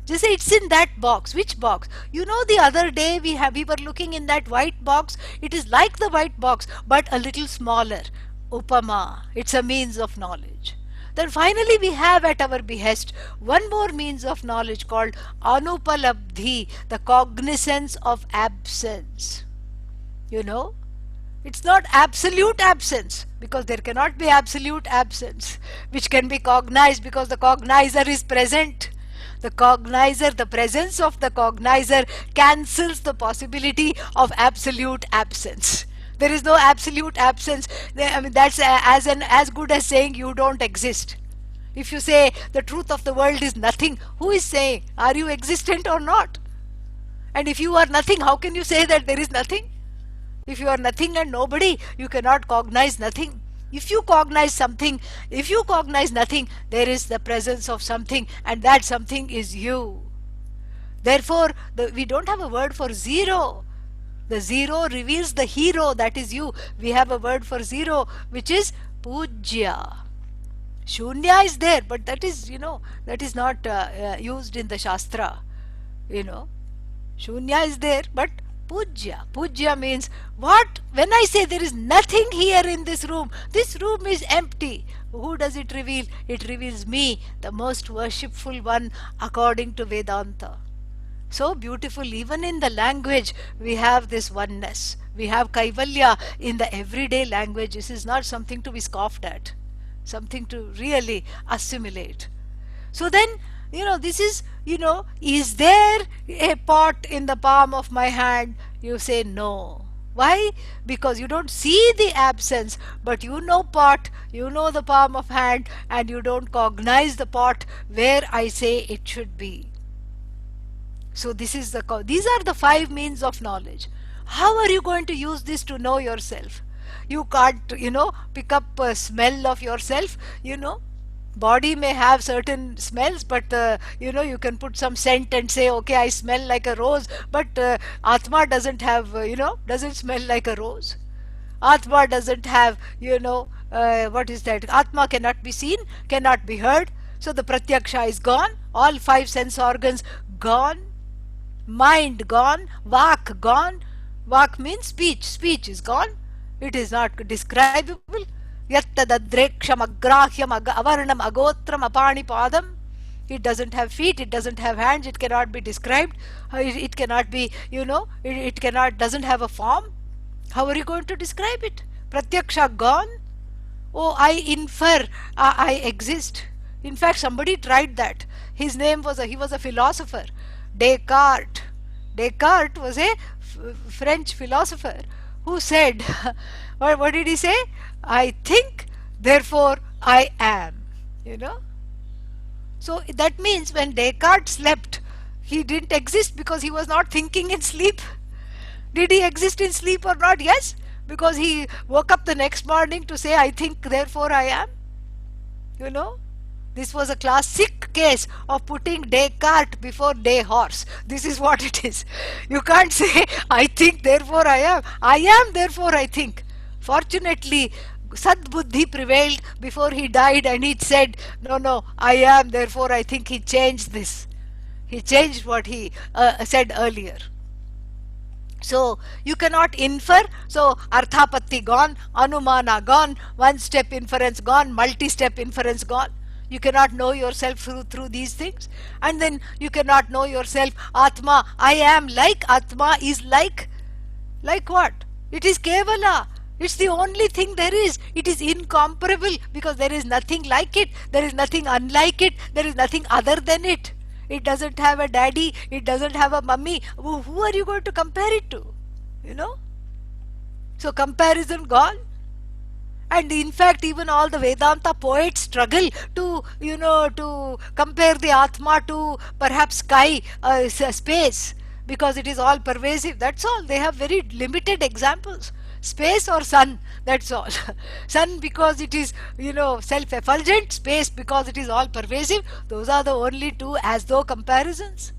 Just say it's in that box. Which box? The other day we were looking in that white box. It is like the white box, but a little smaller. Upama. It's a means of knowledge. Then finally we have at our behest one more means of knowledge called anupalabdhi, the cognizance of absence. It's not absolute absence, because there cannot be absolute absence which can be cognized because the cognizer is present. The cognizer, the presence of the cognizer cancels the possibility of absolute absence. There is no absolute absence. I mean, that's as good as saying you don't exist. If you say the truth of the world is nothing, who is saying, are you existent or not? And if you are nothing, how can you say that there is nothing? If you are nothing and nobody, you cannot cognize nothing. If you cognize something, if you cognize nothing, there is the presence of something, and that something is you. Therefore, we don't have a word for zero. The zero reveals the hero, that is you. We have a word for zero, which is pujya. Shunya is there, but that is, that is not used in the shastra. Shunya is there, but pujya. Pujya means what? When I say there is nothing here in this room is empty. Who does it reveal? It reveals me, the most worshipful one according to Vedanta. So beautiful, even in the language we have this oneness. We have Kaivalya in the everyday language. This is not something to be scoffed at, something to really assimilate. So then, this is there a pot in the palm of my hand? You say no. Why? Because you don't see the absence, but you know pot, you know the palm of hand, and you don't cognize the pot where I say it should be. So these are the 5 means of knowledge. How are you going to use this to know yourself? You can't, pick up a smell of yourself, Body may have certain smells, but you can put some scent and say, okay, I smell like a rose, but Atma doesn't have, doesn't smell like a rose. Atma doesn't have, what is that? Atma cannot be seen, cannot be heard. So the pratyaksha is gone, all 5 sense organs gone, mind gone, vak gone. Vak means speech, speech is gone. It is not describable. Yattadadreksham agrahyam avarnam agotram apani padam. It doesn't have feet, it doesn't have hands, it cannot be described. It cannot be, it doesn't have a form. How are you going to describe it? Pratyaksha gone. Oh, I infer, I exist. In fact, somebody tried that. His name was he was a philosopher, Descartes. Descartes was a French philosopher who said, what did he say? I think, therefore I am. So that means when Descartes slept, he didn't exist because he was not thinking in sleep. Did he exist in sleep or not? Yes, because he woke up the next morning to say, I think, therefore I am. This was a classic case of putting Descartes before day horse. This is what it is. You can't say, I think, therefore I am. I am, therefore I think. Fortunately, Sadbuddhi prevailed before he died, and he said, no, I am, therefore I think. He changed this. He changed what he said earlier. So you cannot infer. So Arthapatti gone, Anumana gone, one step inference gone, multi-step inference gone. You cannot know yourself through these things. And then you cannot know yourself. Atma, I am like. Atma is like what? It is Kevala. It's the only thing there is. It is incomparable because there is nothing like it. There is nothing unlike it. There is nothing other than it. It doesn't have a daddy. It doesn't have a mummy. Who are you going to compare it to? So comparison gone. And in fact, even all the Vedanta poets struggle to, to compare the Atma to perhaps sky, space, because it is all pervasive. That's all. They have very limited examples. Space or sun, that's all. Sun because it is, self-effulgent. Space because it is all pervasive. Those are the only 2 as though comparisons.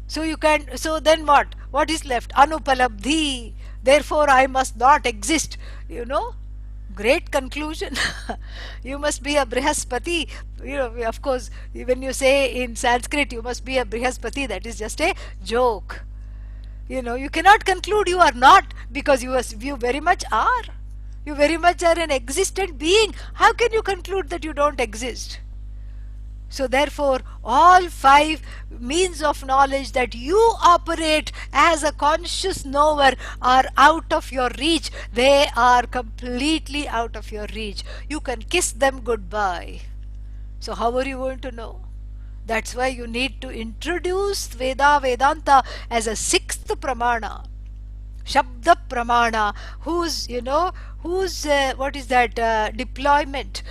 So then what? What is left? Anupalabdhi. Therefore I must not exist. Great conclusion. You must be a Brihaspati. Of course, when you say in Sanskrit you must be a Brihaspati, that is just a joke. You cannot conclude you are not, because you very much are. You very much are an existent being. How can you conclude that you don't exist? So therefore, all 5 means of knowledge that you operate as a conscious knower are out of your reach. They are completely out of your reach. You can kiss them goodbye. So how are you going to know? That's why you need to introduce Vedanta as a sixth pramana. Shabda Pramana, whose what is that, deployment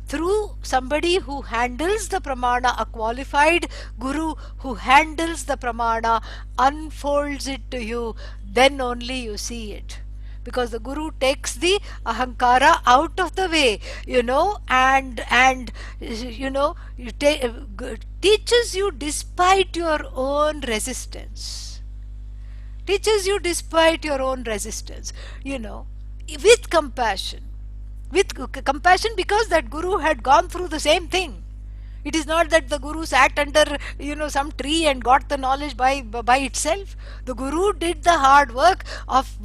through somebody who handles the Pramana, a qualified Guru who handles the Pramana, unfolds it to you, then only you see it. Because the Guru takes the ahankara out of the way, and teaches you despite your own resistance. Teaches you despite your own resistance, with compassion. With compassion, because that Guru had gone through the same thing. It is not that the Guru sat under some tree and got the knowledge by itself. The Guru did the hard work of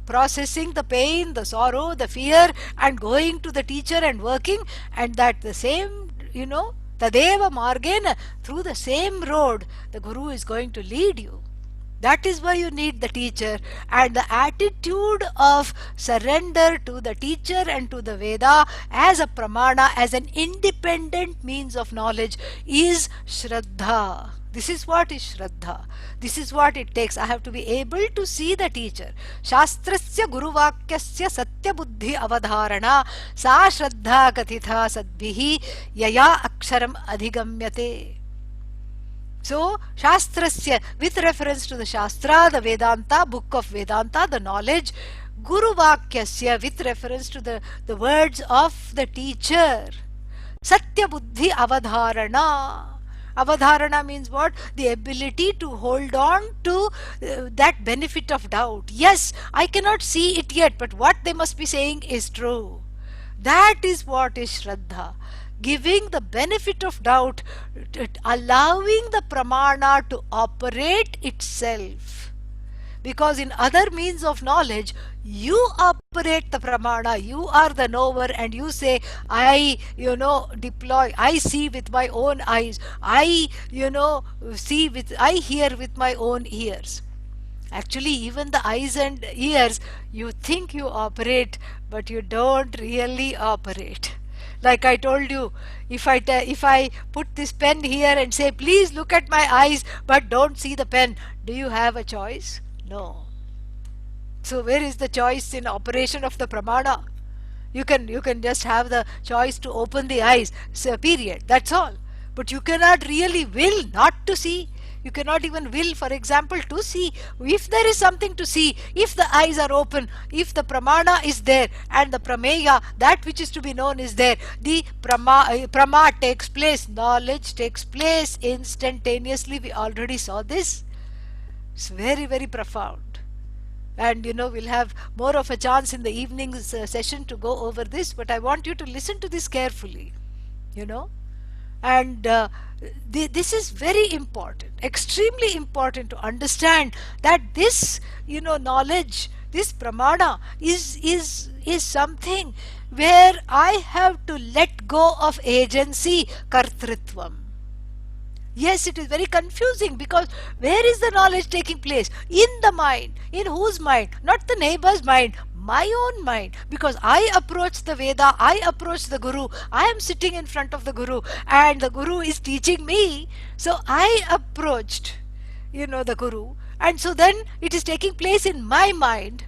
processing the pain, the sorrow, the fear, and going to the teacher and working, and that the same, Tadeva Margena, through the same road the Guru is going to lead you. That is why you need the teacher, and the attitude of surrender to the teacher and to the Veda as a pramana, as an independent means of knowledge, is Shraddha. This is what is Shraddha. This is what it takes. I have to be able to see the teacher. Shastrasya guruvakyasya satya buddhi avadharana sa Shraddha kathitha sadbhihi yaya aksharam adhigamyate. So, Shastrasya, with reference to the Shastra, the Vedanta, book of Vedanta, the knowledge, Guru Vakyasya, with reference to the words of the teacher, Satya Buddhi Avadharana. Avadharana means what? The ability to hold on to that benefit of doubt. Yes, I cannot see it yet, but what they must be saying is true. That is what is Shraddha. Giving the benefit of doubt, allowing the pramana to operate itself. Because in other means of knowledge, you operate the pramana, you are the knower, and you say, I, deploy, I see with my own eyes, I, I hear with my own ears. Actually, even the eyes and ears, you think you operate, but you don't really operate. Like I told you, if I put this pen here and say, please look at my eyes, but don't see the pen, do you have a choice? No. So where is the choice in operation of the pramana? You can just have the choice to open the eyes, so period. That's all. But you cannot really will not to see. You cannot even will, for example, to see. If there is something to see, if the eyes are open, if the pramana is there, and the prameya, that which is to be known, is there, the prama takes place, knowledge takes place instantaneously. We already saw this. It's very, very profound. And we'll have more of a chance in the evening session to go over this, but I want you to listen to this carefully. And this is very important, extremely important to understand that this knowledge, this pramana is something where I have to let go of agency, kartritvam. Yes, it is very confusing, because where is the knowledge taking place? In the mind. In whose mind? Not the neighbor's mind, my own mind. Because I approach the Veda, I approach the Guru, I am sitting in front of the Guru, and the Guru is teaching me. So I approached, the Guru, and so then it is taking place in my mind.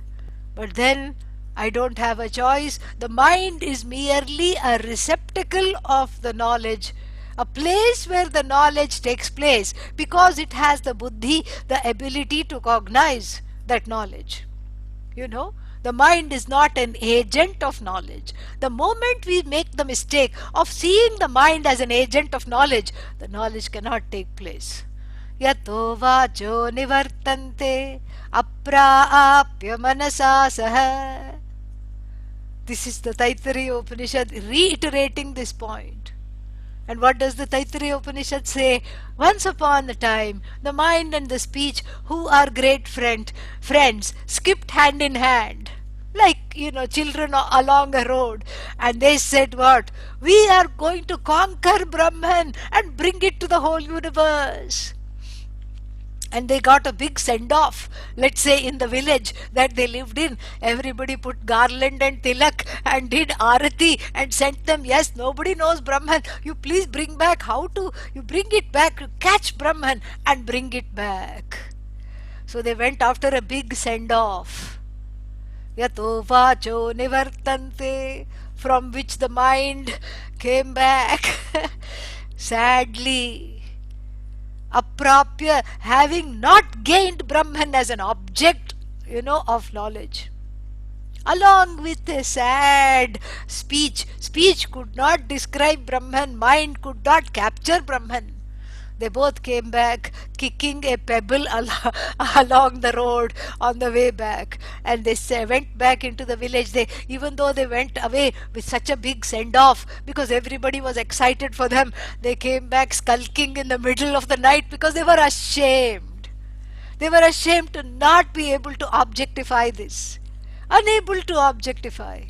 But then I don't have a choice. The mind is merely a receptacle of the knowledge, a place where the knowledge takes place, because it has the buddhi, the ability to cognize that knowledge. The mind is not an agent of knowledge. The moment we make the mistake of seeing the mind as an agent of knowledge, the knowledge cannot take place. Yato vacho nivartante apraapya manasa saha. This is the Taittiriya Upanishad reiterating this point. And what does the Taittiriya Upanishad say? Once upon a time, the mind and the speech, who are great friends, skipped hand in hand, like, children along a road. And they said what? We are going to conquer Brahman and bring it to the whole universe. and they got a big send off. Let's say in the village that they lived in, everybody put garland and tilak and did arati and sent them. Yes, nobody knows Brahman. You please bring back. How to you bring it back? You catch Brahman and bring it back. So they went after a big send off. Yato vacho nivartante, from which the mind came back sadly, aprapya, having not gained Brahman as an object, of knowledge. Along with a sad speech. Speech could not describe Brahman, mind could not capture Brahman. They both came back kicking a pebble along the road on the way back, and they went back into the village. Even though they went away with such a big send off because everybody was excited for them, they came back skulking in the middle of the night because they were ashamed. They were ashamed to not be able to objectify this, unable to objectify.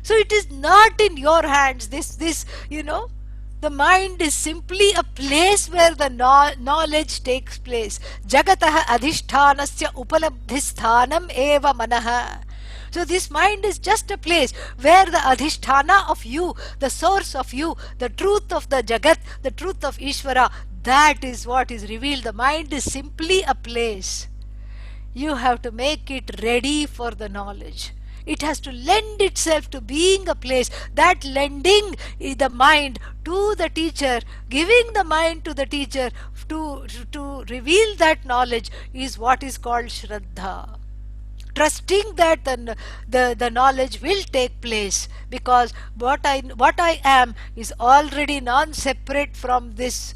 So it is not in your hands. The mind is simply a place where the knowledge takes place. Jagatah adhishthanasya upalabdhisthanam eva manaha. So this mind is just a place where the adhisthana of you, the source of you, the truth of the Jagat, the truth of Ishvara, that is what is revealed. The mind is simply a place. You have to make it ready for the knowledge. It has to lend itself to being a place. That lending the mind to the teacher, giving the mind to the teacher to reveal that knowledge is what is called Shraddha. Trusting that the knowledge will take place, because what I am is already non-separate from this,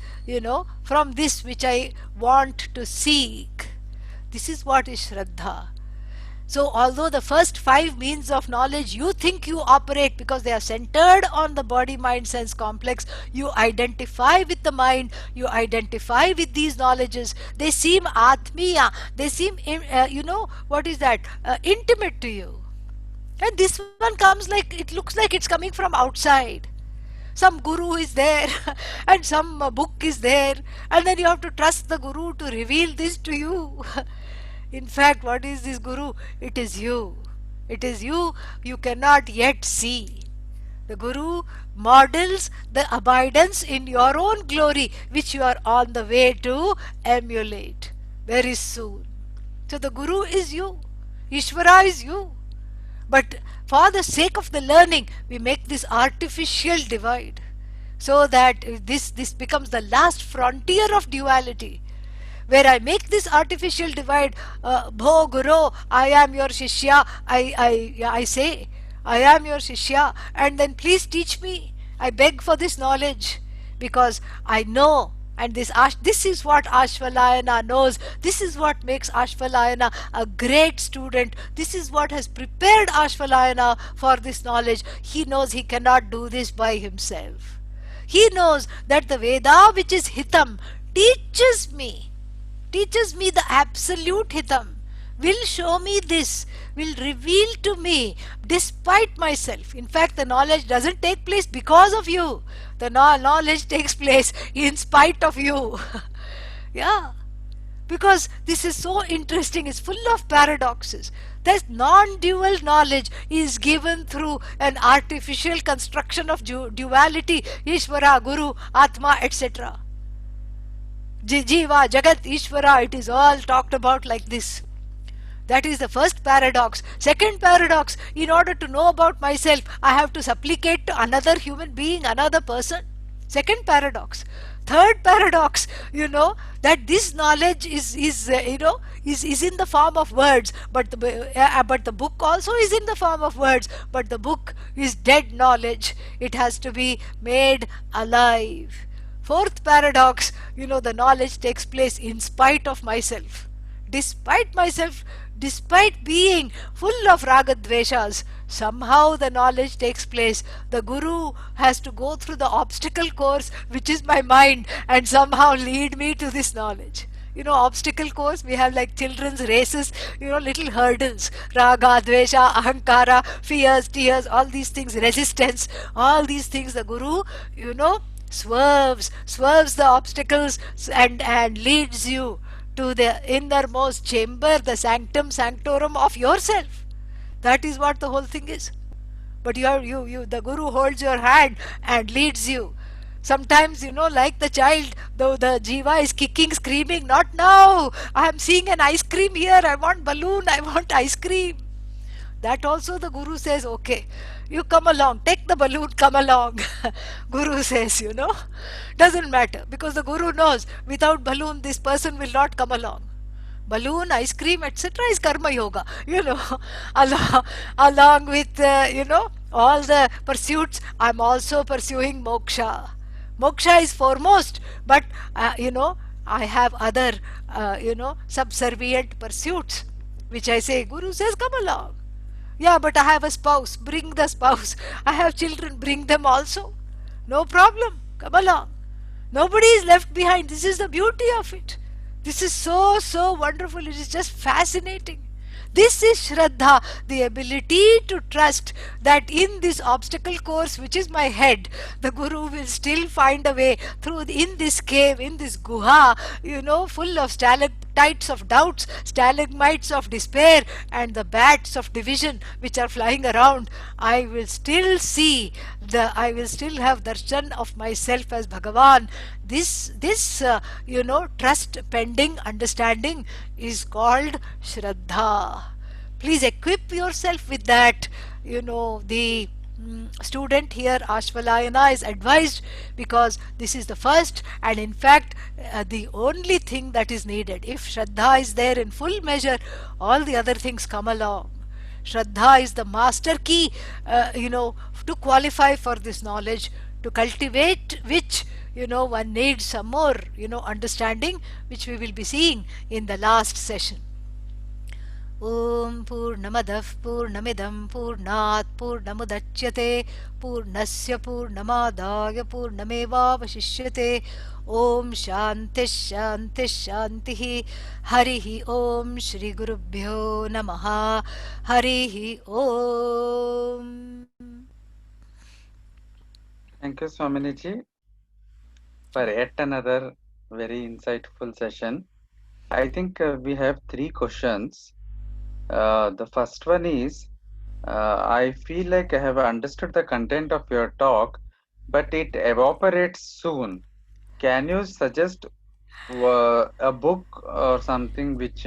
from this which I want to seek. This is what is Shraddha. So although the first 5 means of knowledge you think you operate because they are centered on the body mind sense complex, you identify with the mind, you identify with these knowledges, they seem atmiya, they seem what is that, intimate to you. And this one comes like, it looks like it's coming from outside. Some guru is there and some book is there, and then you have to trust the guru to reveal this to you. In fact, what is this guru? It is you. It is you cannot yet see. The guru models the abidance in your own glory, which you are on the way to emulate very soon. So the guru is you. Ishvara is you. But for the sake of the learning, we make this artificial divide, so that this becomes the last frontier of duality, where I make this artificial divide. Bho Guru, I am your Shishya. I say, I am your Shishya, and then please teach me. I beg for this knowledge, because I know. And this is what Ashvalayana knows. This is what makes Ashvalayana a great student. This is what has prepared Ashvalayana for this knowledge. He knows he cannot do this by himself. He knows that the Veda, which is Hitam, teaches me the absolute Hitam, will show me this, will reveal to me despite myself. In fact, the knowledge doesn't take place because of you. The knowledge takes place in spite of you. Yeah. Because this is so interesting, it's full of paradoxes. This non-dual knowledge is given through an artificial construction of duality, Ishvara, Guru, Atma, etc. Jiva, Jagat, Ishvara, it is all talked about like this. That is the first paradox. Second paradox, in order to know about myself, I have to supplicate to another human being, another person. Second paradox. Third paradox, that this knowledge is in the form of words, but the book also is in the form of words, but the book is dead knowledge. It has to be made alive. Fourth paradox, the knowledge takes place in spite of myself. Despite myself, despite being full of ragadveshas, somehow the knowledge takes place. The guru has to go through the obstacle course, which is my mind, and somehow lead me to this knowledge. Obstacle course, we have like children's races, little hurdles. Raga, dvesha, ahankara, fears, tears, all these things, resistance, all these things the guru, swerves the obstacles and leads you to the innermost chamber, the sanctum sanctorum of yourself. That is what the whole thing is. But the guru holds your hand and leads you. Sometimes, like the child, though the jiva is kicking, screaming, not now, I am seeing an ice cream here, I want balloon, I want ice cream. That also the guru says, okay, you come along, take the balloon, come along. Guru says, doesn't matter, because the guru knows without balloon this person will not come along. Balloon, ice cream, etc. is karma yoga, along, along with, all the pursuits. I'm also pursuing moksha. Moksha is foremost, but, I have other, subservient pursuits, which I say, Guru says, come along. Yeah, but I have a spouse, bring the spouse. I have children, bring them also. No problem, come along. Nobody is left behind. This is the beauty of it. This is so, so wonderful. It is just fascinating. This is Shraddha, the ability to trust that in this obstacle course, which is my head, the Guru will still find a way through in this cave, in this guha, full of stalactites of doubts, stalagmites of despair, and the bats of division which are flying around. I will still I will still have darshan of myself as Bhagavan. This trust pending understanding is called Shraddha. Please equip yourself with that. The student here, Ashvalayana, is advised, because this is the first and in fact the only thing that is needed. If Shraddha is there in full measure, all the other things come along. Shraddha is the master key, to qualify for this knowledge, to cultivate which, one needs some more, understanding, which we will be seeing in the last session. Om Purnamadah Purnamidam Purnat Purnamudachyate Purnasya Purnamadaya Purnamevavashishyate. Om Shanti Shanti Shanti. Harihi Om Shri Gurubhyo Namaha. Harihi Om. Thank you, Swamini ji, for yet another very insightful session. I think we have three questions. The first one is, I feel like I have understood the content of your talk, but it evaporates soon. Can you suggest a book or something which,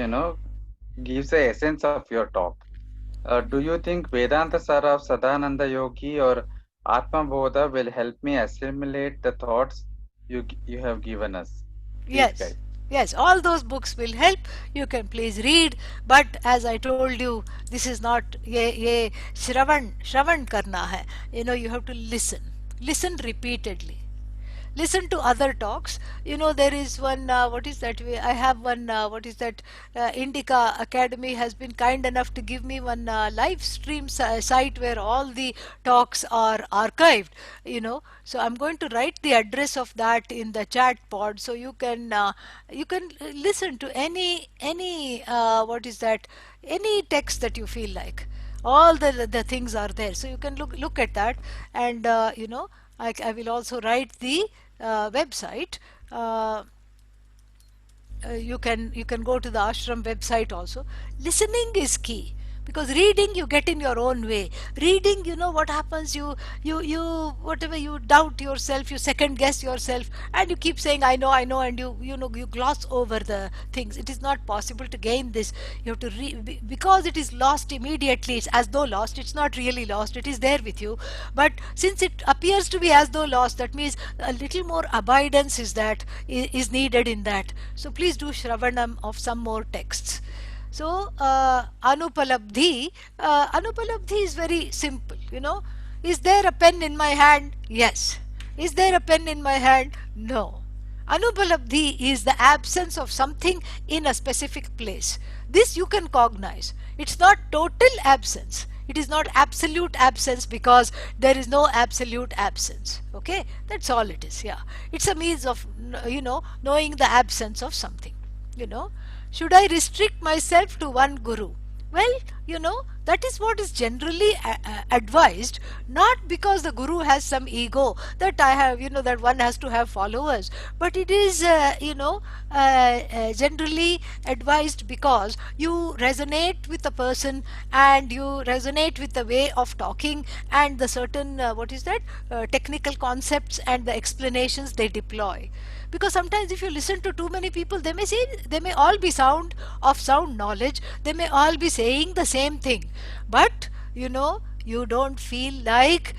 gives the essence of your talk? Do you think Vedanta Sara of Sadananda Yogi or Atma Bodha will help me assimilate the thoughts you have given us? Please guide. Yes, all those books will help. You can please read, but as I told you, this is not ye shravan karna hai. You have to listen repeatedly. Listen to other talks. There is one, what is that? I have one, what is that? Indica Academy has been kind enough to give me one live stream site where all the talks are archived, So I'm going to write the address of that in the chat pod, so you can listen to any what is that? Any text that you feel like. All the things are there, so you can look at that, and I will also write the website. You can go to the ashram website also. Listening is key, because reading you get in your own way. Reading, what happens, you whatever, you doubt yourself, you second guess yourself, and you keep saying I know, and you gloss over the things. It is not possible to gain this. You have to because it is lost immediately. It's as though lost. It's not really lost, it is there with you, but since it appears to be as though lost, that means a little more abidance is needed in that. So please do shravanam of some more texts. So anupalabdhi is very simple. Is there a pen in my hand? Yes. Is there a pen in my hand? No. Anupalabdhi is the absence of something in a specific place. This you can cognize. It's not total absence. It is not absolute absence, because there is no absolute absence. Okay, that's all it is. Yeah, it's a means of knowing the absence of something. Should I restrict myself to one guru? Well, that is what is generally advised, not because the guru has some ego that I have, that one has to have followers, but it is generally advised because you resonate with the person, and you resonate with the way of talking and the certain what is that technical concepts and the explanations they deploy. Because sometimes if you listen to too many people, they may all be sound knowledge, they may all be saying the same thing, but you don't feel like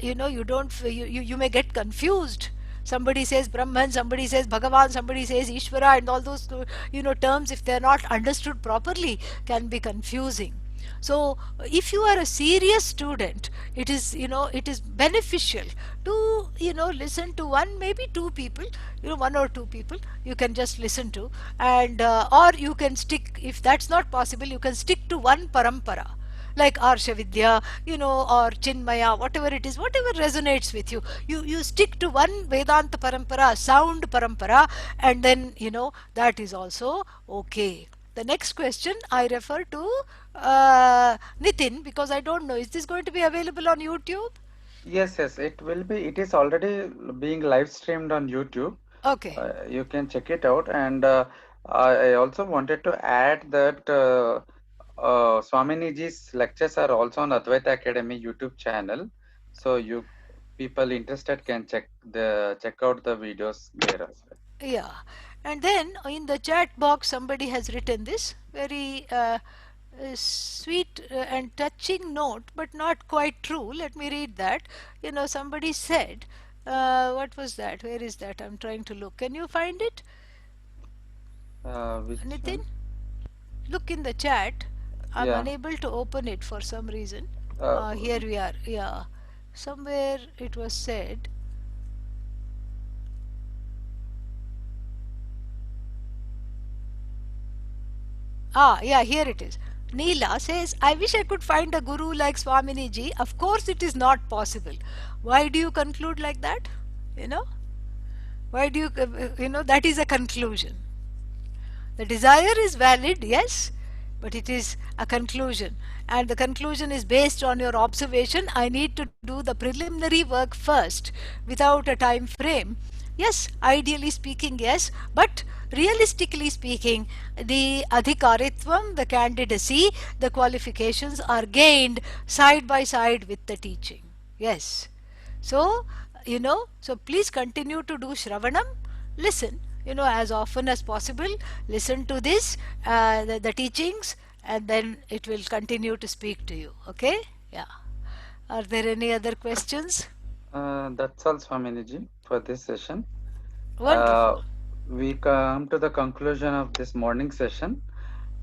you don't you may get confused. Somebody says Brahman, somebody says Bhagavan, somebody says Ishvara, and all those terms, if they're not understood properly, can be confusing. So if you are a serious student, it is beneficial to listen to one, maybe two people, one or two people you can just listen to. And or you can stick, if that's not possible, you can stick to one parampara, like Arshavidya, or Chinmaya, whatever it is, whatever resonates with you. You stick to one Vedanta parampara, sound parampara, and then, that is also okay. The next question I refer to Nitin, because I don't know, is this going to be available on YouTube? Yes, yes, it will be. It is already being live streamed on YouTube. Okay. You can check it out. And I also wanted to add that Swaminiji's lectures are also on Advaita Academy YouTube channel. So you people interested can check out the videos there as well. Yeah, and then in the chat box, somebody has written this very sweet and touching note, but not quite true. Let me read that. Somebody said, what was that? Where is that? I'm trying to look. Can you find it, Which Nitin? one? Look in the chat. I'm Yeah. unable to open it for some reason. Uh, Here we are. Yeah, somewhere it was said. Ah, yeah, here it is. Neela says, I wish I could find a guru like Swamini ji. Of course, it is not possible. Why do you conclude like that? You know, why do that is a conclusion. The desire is valid, yes, but it is a conclusion. And the conclusion is based on your observation. I need to do the preliminary work first without a time frame. Yes, ideally speaking, yes, but realistically speaking, the adhikaritvam, the candidacy, the qualifications are gained side by side with the teaching. Yes. So, so please continue to do Shravanam. Listen, as often as possible. Listen to this, the teachings, and then it will continue to speak to you. Okay? Yeah. Are there any other questions? that's all, Swaminiji, for this session. Wonderful. Uh, we come to the conclusion of this morning session,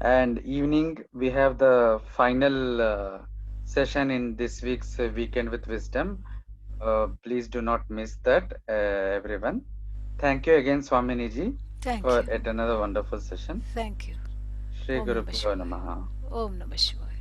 and evening we have the final session in this week's Weekend with Wisdom. Please do not miss that, everyone. Thank you again, Swaminiji, Thank for you. yet another wonderful session. Thank you. Shri Om Guru Namah Pyo Shivaya. Namaha. Om Namah Shivaya.